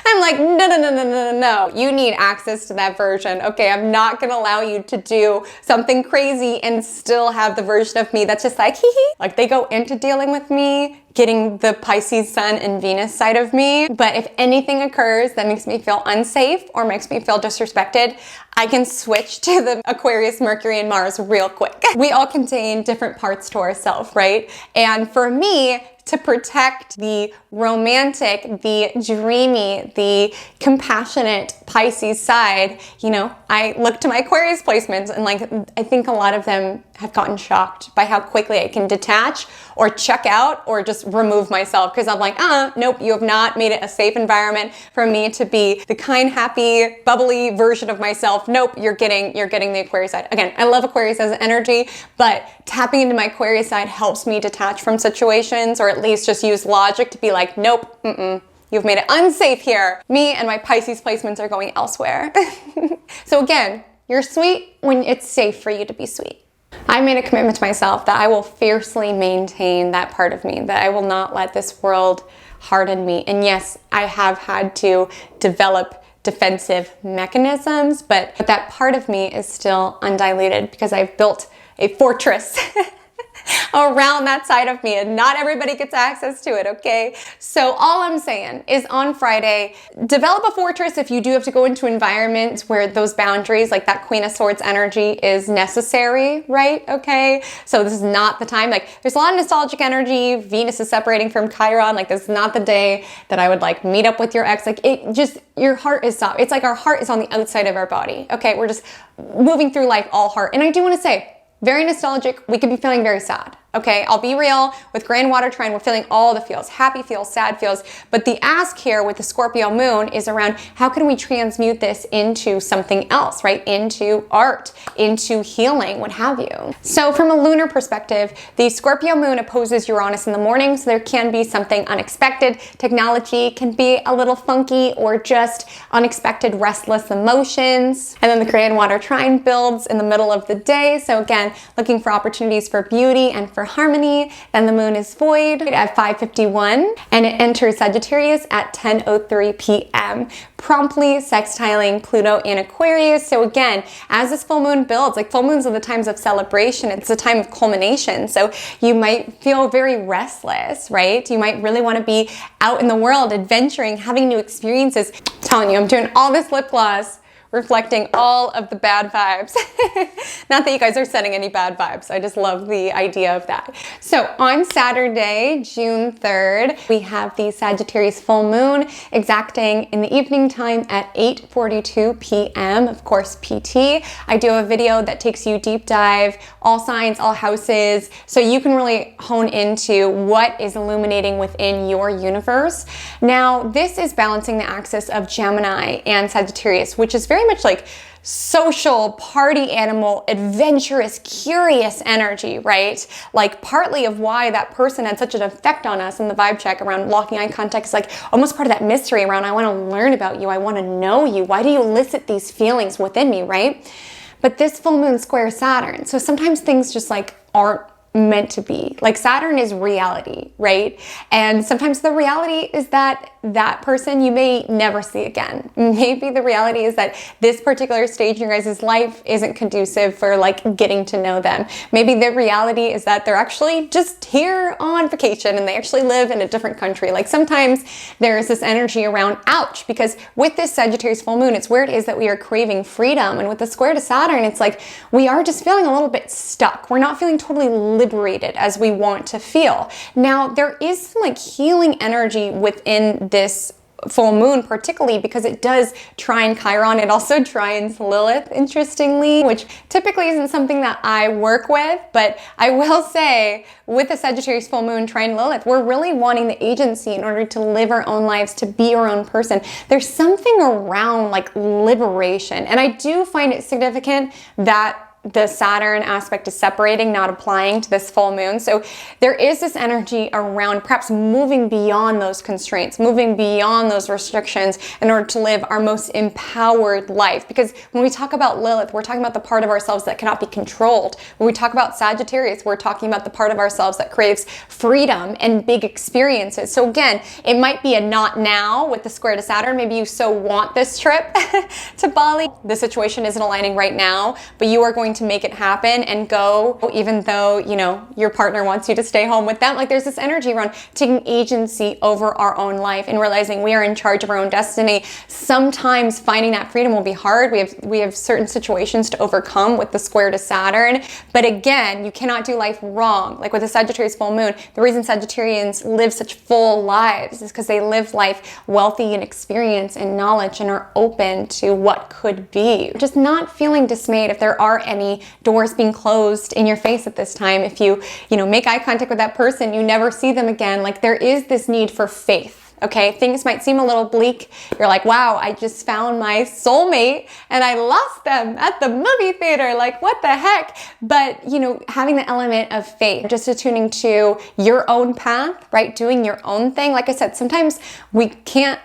I'm like, no. You need access to that version. Okay, I'm not gonna allow you to do something crazy and still have the version of me that's just like, hee hee. Like they go into dealing with me, getting the Pisces Sun and Venus side of me. But if anything occurs that makes me feel unsafe or makes me feel disrespected, I can switch to the Aquarius, Mercury, and Mars real quick. We all contain different parts to ourselves, right? And for me, to protect the romantic, the dreamy, the compassionate Pisces side, you know, I look to my Aquarius placements and like, I think a lot of them have gotten shocked by how quickly I can detach or check out or just remove myself because I'm like, nope, you have not made it a safe environment for me to be the kind, happy, bubbly version of myself. Nope, you're getting the Aquarius side. Again, I love Aquarius as an energy, but tapping into my Aquarius side helps me detach from situations or at least just use logic to be like, nope, you've made it unsafe here. Me and my Pisces placements are going elsewhere. So again, you're sweet when it's safe for you to be sweet. I made a commitment to myself that I will fiercely maintain that part of me, that I will not let this world harden me. And yes, I have had to develop defensive mechanisms, but that part of me is still undiluted because I've built a fortress around that side of me and not everybody gets access to it, okay? So all I'm saying is on Friday, develop a fortress if you do have to go into environments where those boundaries, like that Queen of Swords energy is necessary, right? Okay? So this is not the time, like there's a lot of nostalgic energy, Venus is separating from Chiron, like this is not the day that I would like meet up with your ex, like it just, your heart is soft. It's like our heart is on the outside of our body, okay? We're just moving through life all heart. And I do want to say, very nostalgic, we could be feeling very sad. Okay, I'll be real, with grand water trine, we're feeling all the feels, happy feels, sad feels, but the ask here with the Scorpio moon is around how can we transmute this into something else, right? Into art, into healing, what have you. So from a lunar perspective, the Scorpio moon opposes Uranus in the morning, so there can be something unexpected. Technology can be a little funky or just unexpected restless emotions. And then the grand water trine builds in the middle of the day, so again, looking for opportunities for beauty and for harmony. Then the moon is void at 5:51 and it enters Sagittarius at 10:03 p.m. promptly sextiling Pluto in Aquarius. So again, as this full moon builds, like full moons are the times of celebration, it's a time of culmination. So you might feel very restless, right? You might really want to be out in the world, adventuring, having new experiences. I'm telling you, I'm doing all this lip gloss reflecting all of the bad vibes. Not that you guys are sending any bad vibes. I just love the idea of that. So on Saturday, June 3rd, we have the Sagittarius full moon exacting in the evening time at 8:42 p.m. Of course, PT. I do a video that takes you deep dive, all signs, all houses, so you can really hone into what is illuminating within your universe. Now, this is balancing the axis of Gemini and Sagittarius, which is very much like social, party animal, adventurous, curious energy, right? Like partly of why that person had such an effect on us in the vibe check around locking eye contact is like almost part of that mystery around I want to learn about you, I want to know you. Why do you elicit these feelings within me, right? But this full moon squares Saturn. So sometimes things just like aren't meant to be. Like Saturn is reality, right? And sometimes the reality is that that person you may never see again. Maybe the reality is that this particular stage in your guys' life isn't conducive for like getting to know them. Maybe the reality is that they're actually just here on vacation and they actually live in a different country. Like sometimes there's this energy around ouch, because with this Sagittarius full moon, it's where it is that we are craving freedom. And with the square to Saturn, it's like we are just feeling a little bit stuck. We're not feeling totally liberated as we want to feel. Now, there is some like healing energy within this full moon, particularly because it does trine Chiron. It also trines Lilith, interestingly, which typically isn't something that I work with, but I will say with the Sagittarius full moon trine Lilith, we're really wanting the agency in order to live our own lives, to be our own person. There's something around like liberation, and I do find it significant that the Saturn aspect is separating, not applying to this full moon. So there is this energy around perhaps moving beyond those constraints, moving beyond those restrictions in order to live our most empowered life. Because when we talk about Lilith, we're talking about the part of ourselves that cannot be controlled. When we talk about Sagittarius, we're talking about the part of ourselves that craves freedom and big experiences. So again, it might be a not now with the square to Saturn. Maybe you so want this trip to Bali. The situation isn't aligning right now, but you are going to make it happen and go, even though, you know, your partner wants you to stay home with them. Like there's this energy around taking agency over our own life and realizing we are in charge of our own destiny. Sometimes finding that freedom will be hard. We have certain situations to overcome with the square to Saturn. But again, you cannot do life wrong. Like with the Sagittarius full moon, the reason Sagittarians live such full lives is because they live life wealthy in experience and knowledge and are open to what could be. Just not feeling dismayed if there are any doors being closed in your face at this time. If you make eye contact with that person, you never see them again. Like there is this need for faith. Okay, things might seem a little bleak. You're like, wow, I just found my soulmate and I lost them at the movie theater. Like, what the heck? But, having the element of faith, just attuning to your own path, right? Doing your own thing. Like I said, sometimes we can't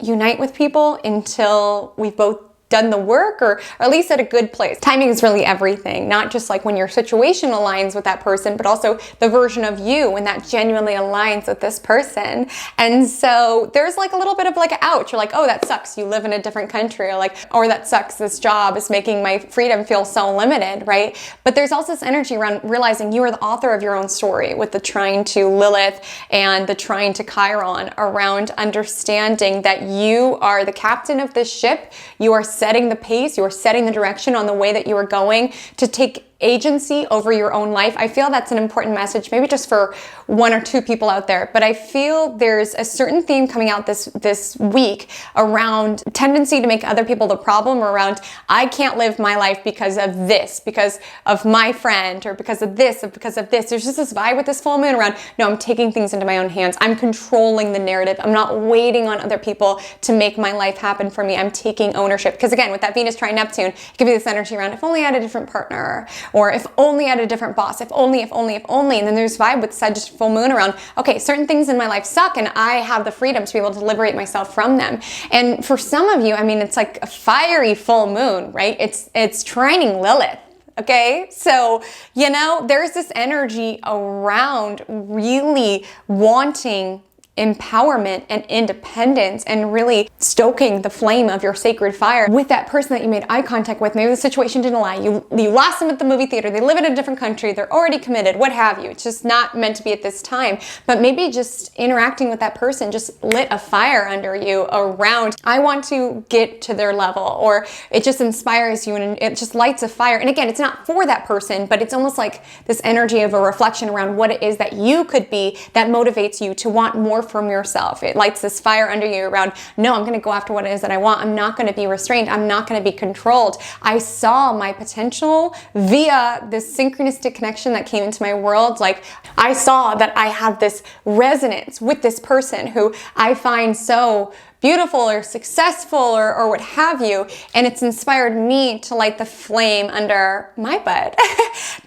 unite with people until we've both done the work, or at least at a good place. Timing is really everything, not just like when your situation aligns with that person, but also the version of you when that genuinely aligns with this person. And so there's like a little bit of like an ouch. You're like, oh, that sucks. You live in a different country, or that sucks. This job is making my freedom feel so limited, right? But there's also this energy around realizing you are the author of your own story with the trine to Lilith and the trine to Chiron, around understanding that you are the captain of this ship. You are setting the pace, you are setting the direction on the way that you are going to take agency over your own life. I feel that's an important message, maybe just for one or two people out there, but I feel there's a certain theme coming out this week around tendency to make other people the problem, around I can't live my life because of this, because of my friend, or because of this, or because of this. There's just this vibe with this full moon around, no, I'm taking things into my own hands. I'm controlling the narrative. I'm not waiting on other people to make my life happen for me. I'm taking ownership. Because again, with that Venus trine Neptune, it gives you this energy around if only I had a different partner, or if only I had a different boss, if only. And then there's vibe with Sagittarius full moon around, okay, certain things in my life suck and I have the freedom to be able to liberate myself from them. And for some of you, I mean, it's like a fiery full moon, right? It's trining Lilith. Okay, so, you know, there's this energy around really wanting empowerment and independence and really stoking the flame of your sacred fire with that person that you made eye contact with. Maybe the situation didn't lie. You lost them at the movie theater. They live in a different country. They're already committed, what have you. It's just not meant to be at this time. But maybe just interacting with that person just lit a fire under you around, I want to get to their level, or it just inspires you and it just lights a fire. And again, it's not for that person, but it's almost like this energy of a reflection around what it is that you could be that motivates you to want more from yourself. It lights this fire under you around, no, I'm going to go after what it is that I want. I'm not going to be restrained. I'm not going to be controlled. I saw my potential via this synchronistic connection that came into my world. Like, I saw that I have this resonance with this person who I find so beautiful or successful or what have you, and it's inspired me to light the flame under my butt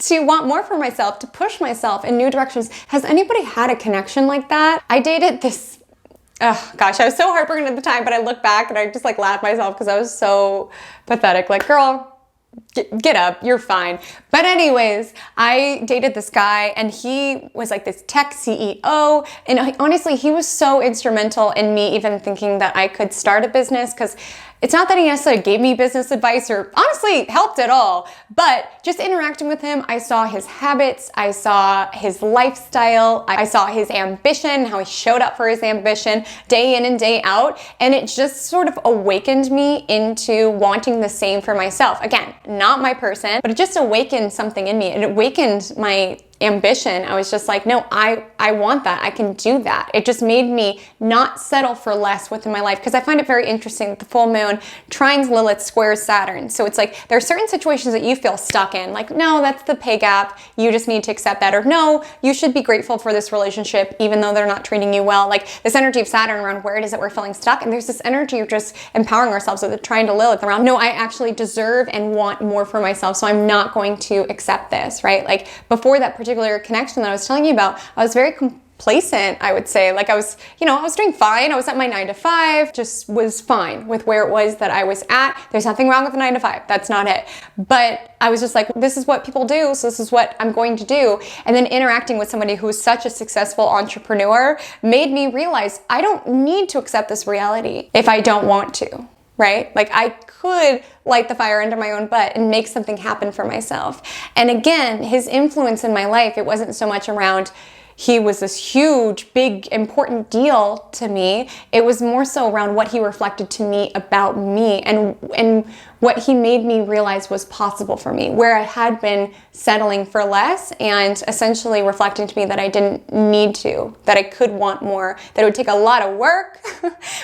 to want more for myself, to push myself in new directions. Has anybody had a connection like that? I dated this, oh gosh, I was so heartbroken at the time, but I look back and I just like laugh myself because I was so pathetic. Like, girl, get up, you're fine. But anyways, I dated this guy and he was like this tech CEO, and honestly, he was so instrumental in me even thinking that I could start a business, because it's not that he necessarily gave me business advice or honestly helped at all, but just interacting with him, I saw his habits, I saw his lifestyle, I saw his ambition, how he showed up for his ambition day in and day out, and it just sort of awakened me into wanting the same for myself. Again, not my person, but it just awakened something in me. It awakened my ambition. I was just like, no, I want that. I can do that. It just made me not settle for less within my life, because I find it very interesting that the full moon trines Lilith, squares Saturn. So it's like there are certain situations that you feel stuck in, like, no, that's the pay gap. You just need to accept that. Or no, you should be grateful for this relationship even though they're not treating you well. Like this energy of Saturn around where it is that we're feeling stuck. And there's this energy of just empowering ourselves with the trine to Lilith around, no, I actually deserve and want more for myself. So I'm not going to accept this, right? Like before that particular connection that I was telling you about, I was very complacent, I would say. Like I was doing fine. I was at my 9 to 5, just was fine with where it was that I was at. There's nothing wrong with the 9 to 5. That's not it. But I was just like, this is what people do, so this is what I'm going to do. And then interacting with somebody who is such a successful entrepreneur made me realize I don't need to accept this reality if I don't want to. Right? Like I could light the fire under my own butt and make something happen for myself. And again, his influence in my life, it wasn't so much around he was this huge, big, important deal to me. It was more so around what he reflected to me about me and what he made me realize was possible for me, where I had been settling for less and essentially reflecting to me that I didn't need to, that I could want more, that it would take a lot of work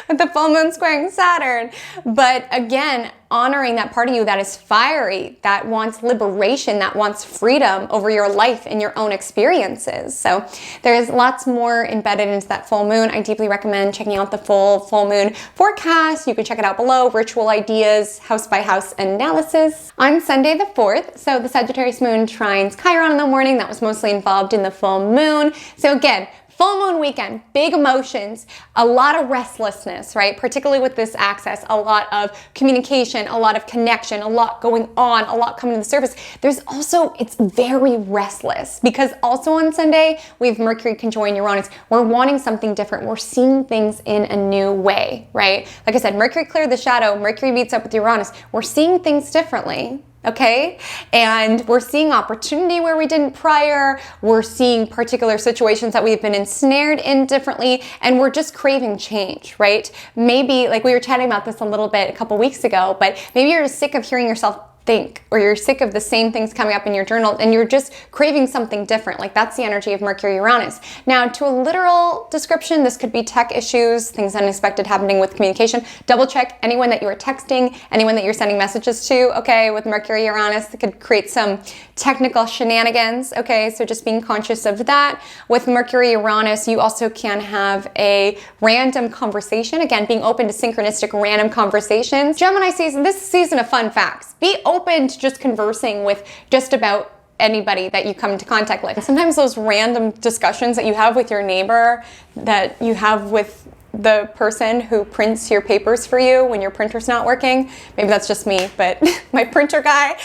with the full moon squaring Saturn. But again, honoring that part of you that is fiery, that wants liberation, that wants freedom over your life and your own experiences. So there's lots more embedded into that full moon. I deeply recommend checking out the full moon forecast. You can check it out below. Ritual ideas, house by house analysis. On Sunday the 4th, so the Sagittarius moon trines Chiron in the morning. That was mostly involved in the full moon. So again, full moon weekend, big emotions, a lot of restlessness, right? Particularly with this axis, a lot of communication, a lot of connection, a lot going on, a lot coming to the surface. There's also, it's very restless because also on Sunday, we have Mercury conjoined Uranus. We're wanting something different. We're seeing things in a new way, right? Like I said, Mercury cleared the shadow. Mercury meets up with Uranus. We're seeing things differently. Okay, and we're seeing opportunity where we didn't prior. We're seeing particular situations that we've been ensnared in differently, and we're just craving change, right? Maybe, like we were chatting about this a little bit a couple weeks ago, but maybe you're just sick of hearing yourself think, or you're sick of the same things coming up in your journal and you're just craving something different. Like that's the energy of Mercury Uranus. Now, to a literal description, this could be tech issues, things unexpected happening with communication. Double check anyone that you are texting, anyone that you're sending messages to, okay, with Mercury Uranus, it could create some technical shenanigans, okay, so just being conscious of that. With Mercury Uranus, you also can have a random conversation, again, being open to synchronistic random conversations. Gemini season, this season of fun facts. Be open to just conversing with just about anybody that you come into contact with. Sometimes those random discussions that you have with your neighbor, that you have with the person who prints your papers for you when your printer's not working, maybe that's just me, but my printer guy,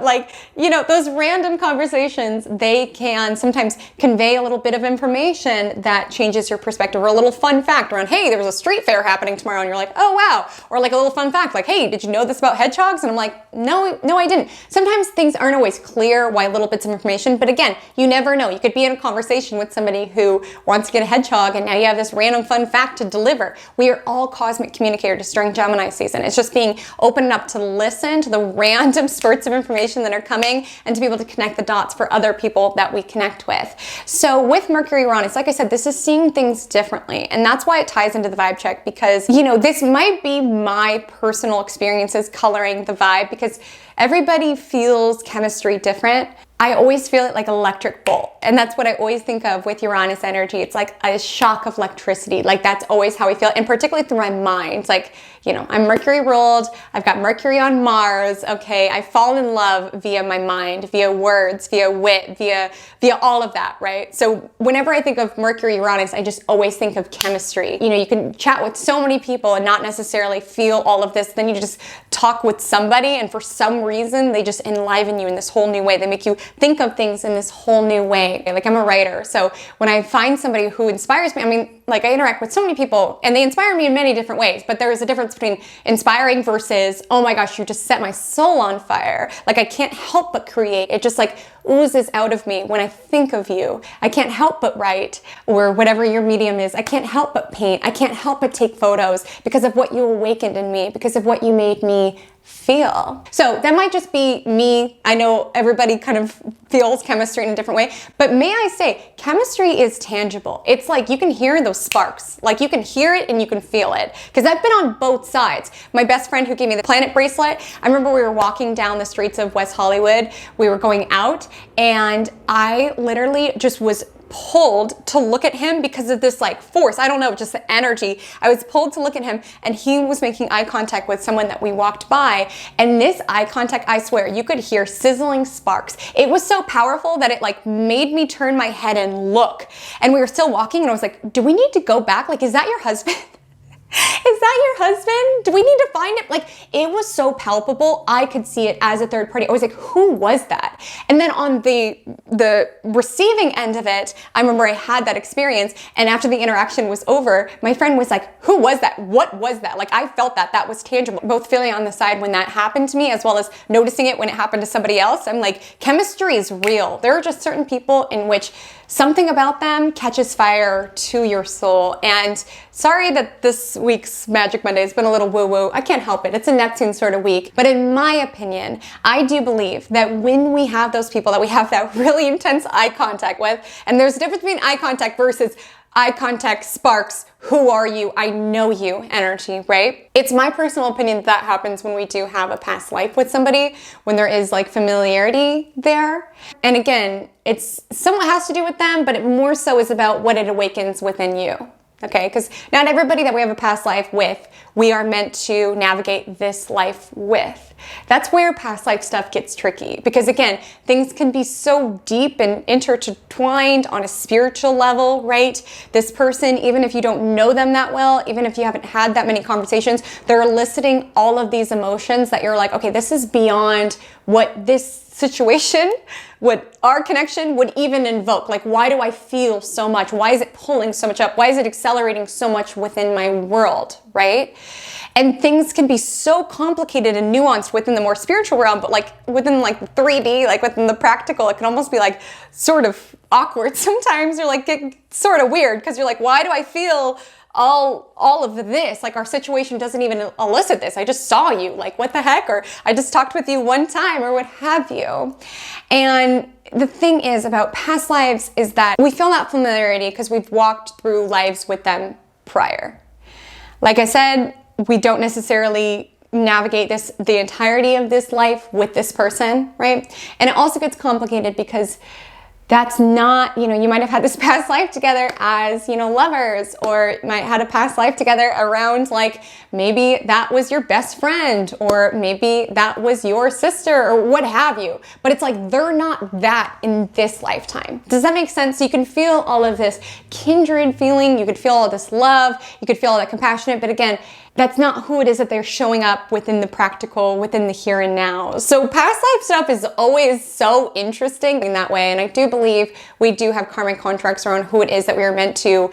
like, you know, those random conversations, they can sometimes convey a little bit of information that changes your perspective, or a little fun fact around, hey, there was a street fair happening tomorrow, and you're like, oh wow, or like a little fun fact, like, hey, did you know this about hedgehogs? And I'm like, no, I didn't. Sometimes things aren't always clear why little bits of information, but again, you never know. You could be in a conversation with somebody who wants to get a hedgehog, and now you have this random fun fact to deliver. We are all cosmic communicators during Gemini season. It's just being open enough to listen to the random spurts of information that are coming and to be able to connect the dots for other people that we connect with. So with Mercury Uranus, like I said, this is seeing things differently. And that's why it ties into the vibe check, because, you know, this might be my personal experiences coloring the vibe, because everybody feels chemistry different. I always feel it like electric bolt. And that's what I always think of with Uranus energy. It's like a shock of electricity. Like that's always how I feel. And particularly through my mind. Like, you know, I'm Mercury ruled. I've got Mercury on Mars. Okay. I fall in love via my mind, via words, via wit, via all of that, right? So whenever I think of Mercury Uranus, I just always think of chemistry. You know, you can chat with so many people and not necessarily feel all of this. Then you just talk with somebody, and for some reason, they just enliven you in this whole new way. They make you think of things in this whole new way. Like I'm a writer, so when I find somebody who inspires me, I mean, like I interact with so many people and they inspire me in many different ways, but there is a difference between inspiring versus, oh my gosh, you just set my soul on fire. Like I can't help but create. It just like oozes out of me when I think of you. I can't help but write, or whatever your medium is. I can't help but paint. I can't help but take photos because of what you awakened in me, because of what you made me feel. So that might just be me. I know everybody kind of feels chemistry in a different way, but may I say, chemistry is tangible. It's like you can hear those sparks. Like you can hear it and you can feel it. Because I've been on both sides. My best friend who gave me the planet bracelet, I remember we were walking down the streets of West Hollywood. We were going out and I literally just was pulled to look at him because of this like force. I don't know, just the energy. I was pulled to look at him and he was making eye contact with someone that we walked by. And this eye contact, I swear, you could hear sizzling sparks. It was so powerful that it like made me turn my head and look. And we were still walking and I was like, do we need to go back? Like, is that your husband? Is that your husband? Do we need to find it? Like, it was so palpable. I could see it as a third party. I was like, who was that? And then on the receiving end of it, I remember I had that experience. And after the interaction was over, my friend was like, who was that? What was that? Like, I felt that. That was tangible. Both feeling on the side when that happened to me, as well as noticing it when it happened to somebody else. I'm like, chemistry is real. There are just certain people in which something about them catches fire to your soul. And sorry that this week's Magic Monday has been a little woo-woo. I can't help it. It's a Neptune sort of week. But in my opinion, I do believe that when we have those people that we have that really intense eye contact with, and there's a difference between eye contact versus eye contact sparks, who are you, I know you energy, right? It's my personal opinion that happens when we do have a past life with somebody, when there is like familiarity there. And again, it's somewhat has to do with them, but it more so is about what it awakens within you. Okay, because not everybody that we have a past life with, we are meant to navigate this life with. That's where past life stuff gets tricky. Because again, things can be so deep and intertwined on a spiritual level, right? This person, even if you don't know them that well, even if you haven't had that many conversations, they're eliciting all of these emotions that you're like, okay, this is beyond what this situation, what our connection would even invoke. Like, why do I feel so much? Why is it pulling so much up? Why is it accelerating so much within my world, right? And things can be so complicated and nuanced within the more spiritual realm, but like within like 3D, like within the practical, it can almost be like sort of awkward. Sometimes you're like, get sort of weird because you're like, why do I feel all of this, like our situation doesn't even elicit this. I just saw you, like what the heck? Or I just talked with you one time or what have you. And the thing is about past lives is that we feel that familiarity because we've walked through lives with them prior. Like I said, we don't necessarily navigate the entirety of this life with this person, right? And it also gets complicated because that's not, you might have had this past life together as, lovers, or you might have had a past life together around, like, maybe that was your best friend, or maybe that was your sister, or what have you. But it's like, they're not that in this lifetime. Does that make sense? So you can feel all of this kindred feeling, you could feel all this love, you could feel all that compassionate, but again, that's not who it is that they're showing up within the practical, within the here and now. So past life stuff is always so interesting in that way. And I do believe we do have karmic contracts around who it is that we are meant to,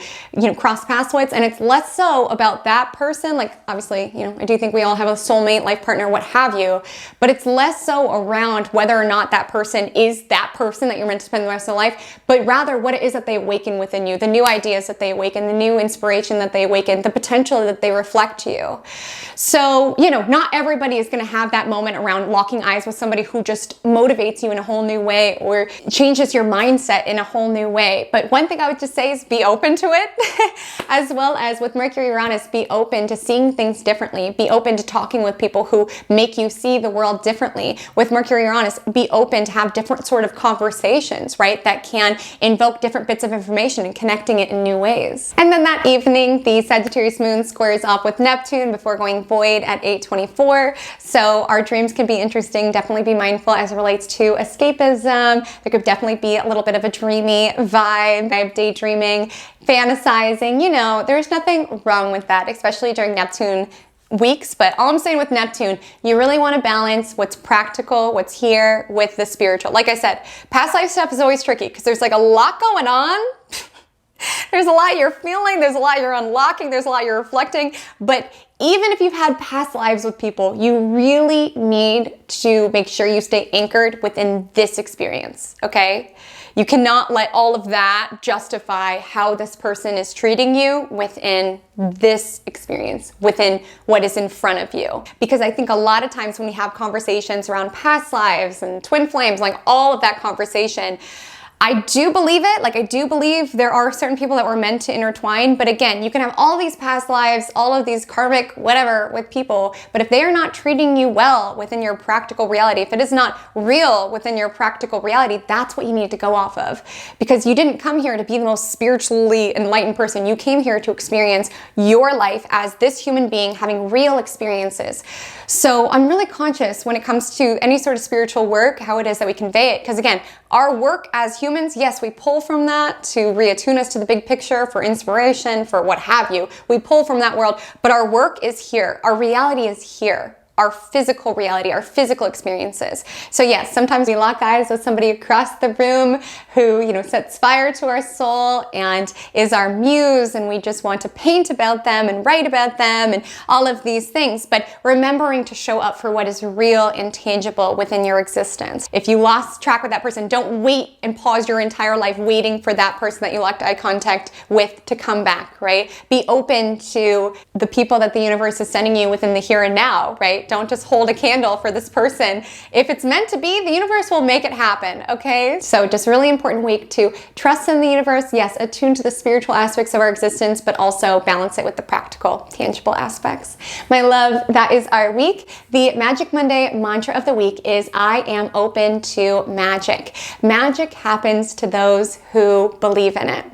cross paths with. And it's less so about that person. Like, obviously, I do think we all have a soulmate, life partner, what have you. But it's less so around whether or not that person is that person that you're meant to spend the rest of life, but rather what it is that they awaken within you, the new ideas that they awaken, the new inspiration that they awaken, the potential that they reflect to you. So, not everybody is going to have that moment around locking eyes with somebody who just motivates you in a whole new way or changes your mindset in a whole new way. But one thing I would just say is be open to it, as well as with Mercury Uranus, be open to seeing things differently, be open to talking with people who make you see the world differently. With Mercury Uranus, be open to have different sort of conversations, right, that can invoke different bits of information and connecting it in new ways. And then that evening, the Sagittarius moon squares off with Neptune before going void at 8:24. So our dreams can be interesting. Definitely be mindful as it relates to escapism. There could definitely be a little bit of a dreamy vibe, daydreaming, fantasizing. There's nothing wrong with that, especially during Neptune weeks. But all I'm saying with Neptune, you really want to balance what's practical, what's here, with the spiritual. Like I said, past life stuff is always tricky because there's like a lot going on. There's a lot you're feeling, there's a lot you're unlocking, there's a lot you're reflecting, but even if you've had past lives with people, you really need to make sure you stay anchored within this experience, okay? You cannot let all of that justify how this person is treating you within this experience, within what is in front of you. Because I think a lot of times when we have conversations around past lives and twin flames, like all of that conversation, I do believe it. Like, I do believe there are certain people that were meant to intertwine. But again, you can have all these past lives, all of these karmic whatever with people, but if they are not treating you well within your practical reality, if it is not real within your practical reality, that's what you need to go off of. Because you didn't come here to be the most spiritually enlightened person. You came here to experience your life as this human being having real experiences. So I'm really conscious when it comes to any sort of spiritual work, how it is that we convey it. Because again, our work as humans, yes, we pull from that to reattune us to the big picture, for inspiration, for what have you. We pull from that world, but our work is here. Our reality is here. Our physical reality, our physical experiences. So yes, sometimes we lock eyes with somebody across the room who, sets fire to our soul and is our muse, and we just want to paint about them and write about them and all of these things. But remembering to show up for what is real and tangible within your existence. If you lost track with that person, don't wait and pause your entire life waiting for that person that you locked eye contact with to come back, right? Be open to the people that the universe is sending you within the here and now, right? Don't just hold a candle for this person. If it's meant to be, the universe will make it happen, okay? So just really important week to trust in the universe. Yes, attune to the spiritual aspects of our existence, but also balance it with the practical, tangible aspects. My love, that is our week. The Magic Monday mantra of the week is I am open to magic. Magic happens to those who believe in it.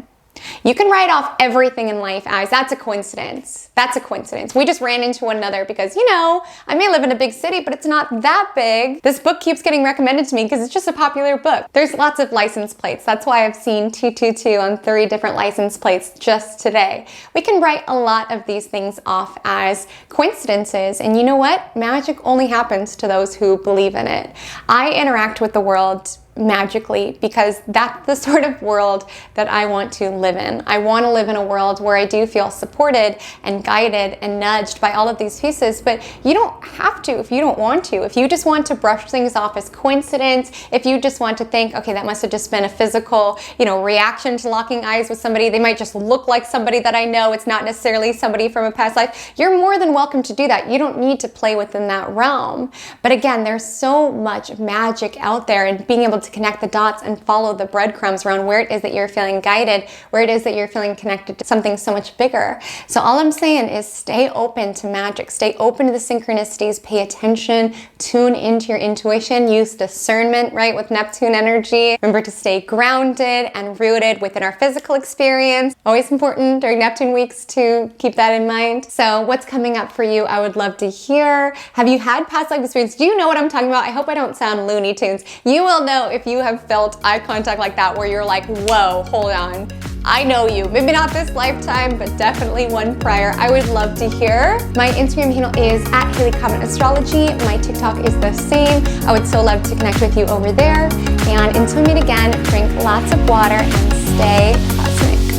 You can write off everything in life as that's a coincidence. That's a coincidence. We just ran into one another because, I may live in a big city, but it's not that big. This book keeps getting recommended to me because it's just a popular book. There's lots of license plates. That's why I've seen 222 on 3 different license plates just today. We can write a lot of these things off as coincidences. And you know what? Magic only happens to those who believe in it. I interact with the world magically, because that's the sort of world that I want to live in. I want to live in a world where I do feel supported and guided and nudged by all of these pieces, but you don't have to if you don't want to. If you just want to brush things off as coincidence, if you just want to think, okay, that must have just been a physical, reaction to locking eyes with somebody. They might just look like somebody that I know. It's not necessarily somebody from a past life. You're more than welcome to do that. You don't need to play within that realm. But again, there's so much magic out there, and being able to connect the dots and follow the breadcrumbs around where it is that you're feeling guided, where it is that you're feeling connected to something so much bigger. So all I'm saying is stay open to magic, stay open to the synchronicities, pay attention, tune into your intuition, use discernment, right, with Neptune energy. Remember to stay grounded and rooted within our physical experience. Always important during Neptune weeks to keep that in mind. So what's coming up for you? I would love to hear. Have you had past life experience? Do you know what I'm talking about? I hope I don't sound Looney Tunes. You will know if you have felt eye contact like that, where you're like, whoa, hold on. I know you. Maybe not this lifetime, but definitely one prior. I would love to hear. My Instagram handle is @HaleyComet_Astrology. My TikTok is the same. I would so love to connect with you over there. And until we meet again, drink lots of water and stay cosmic.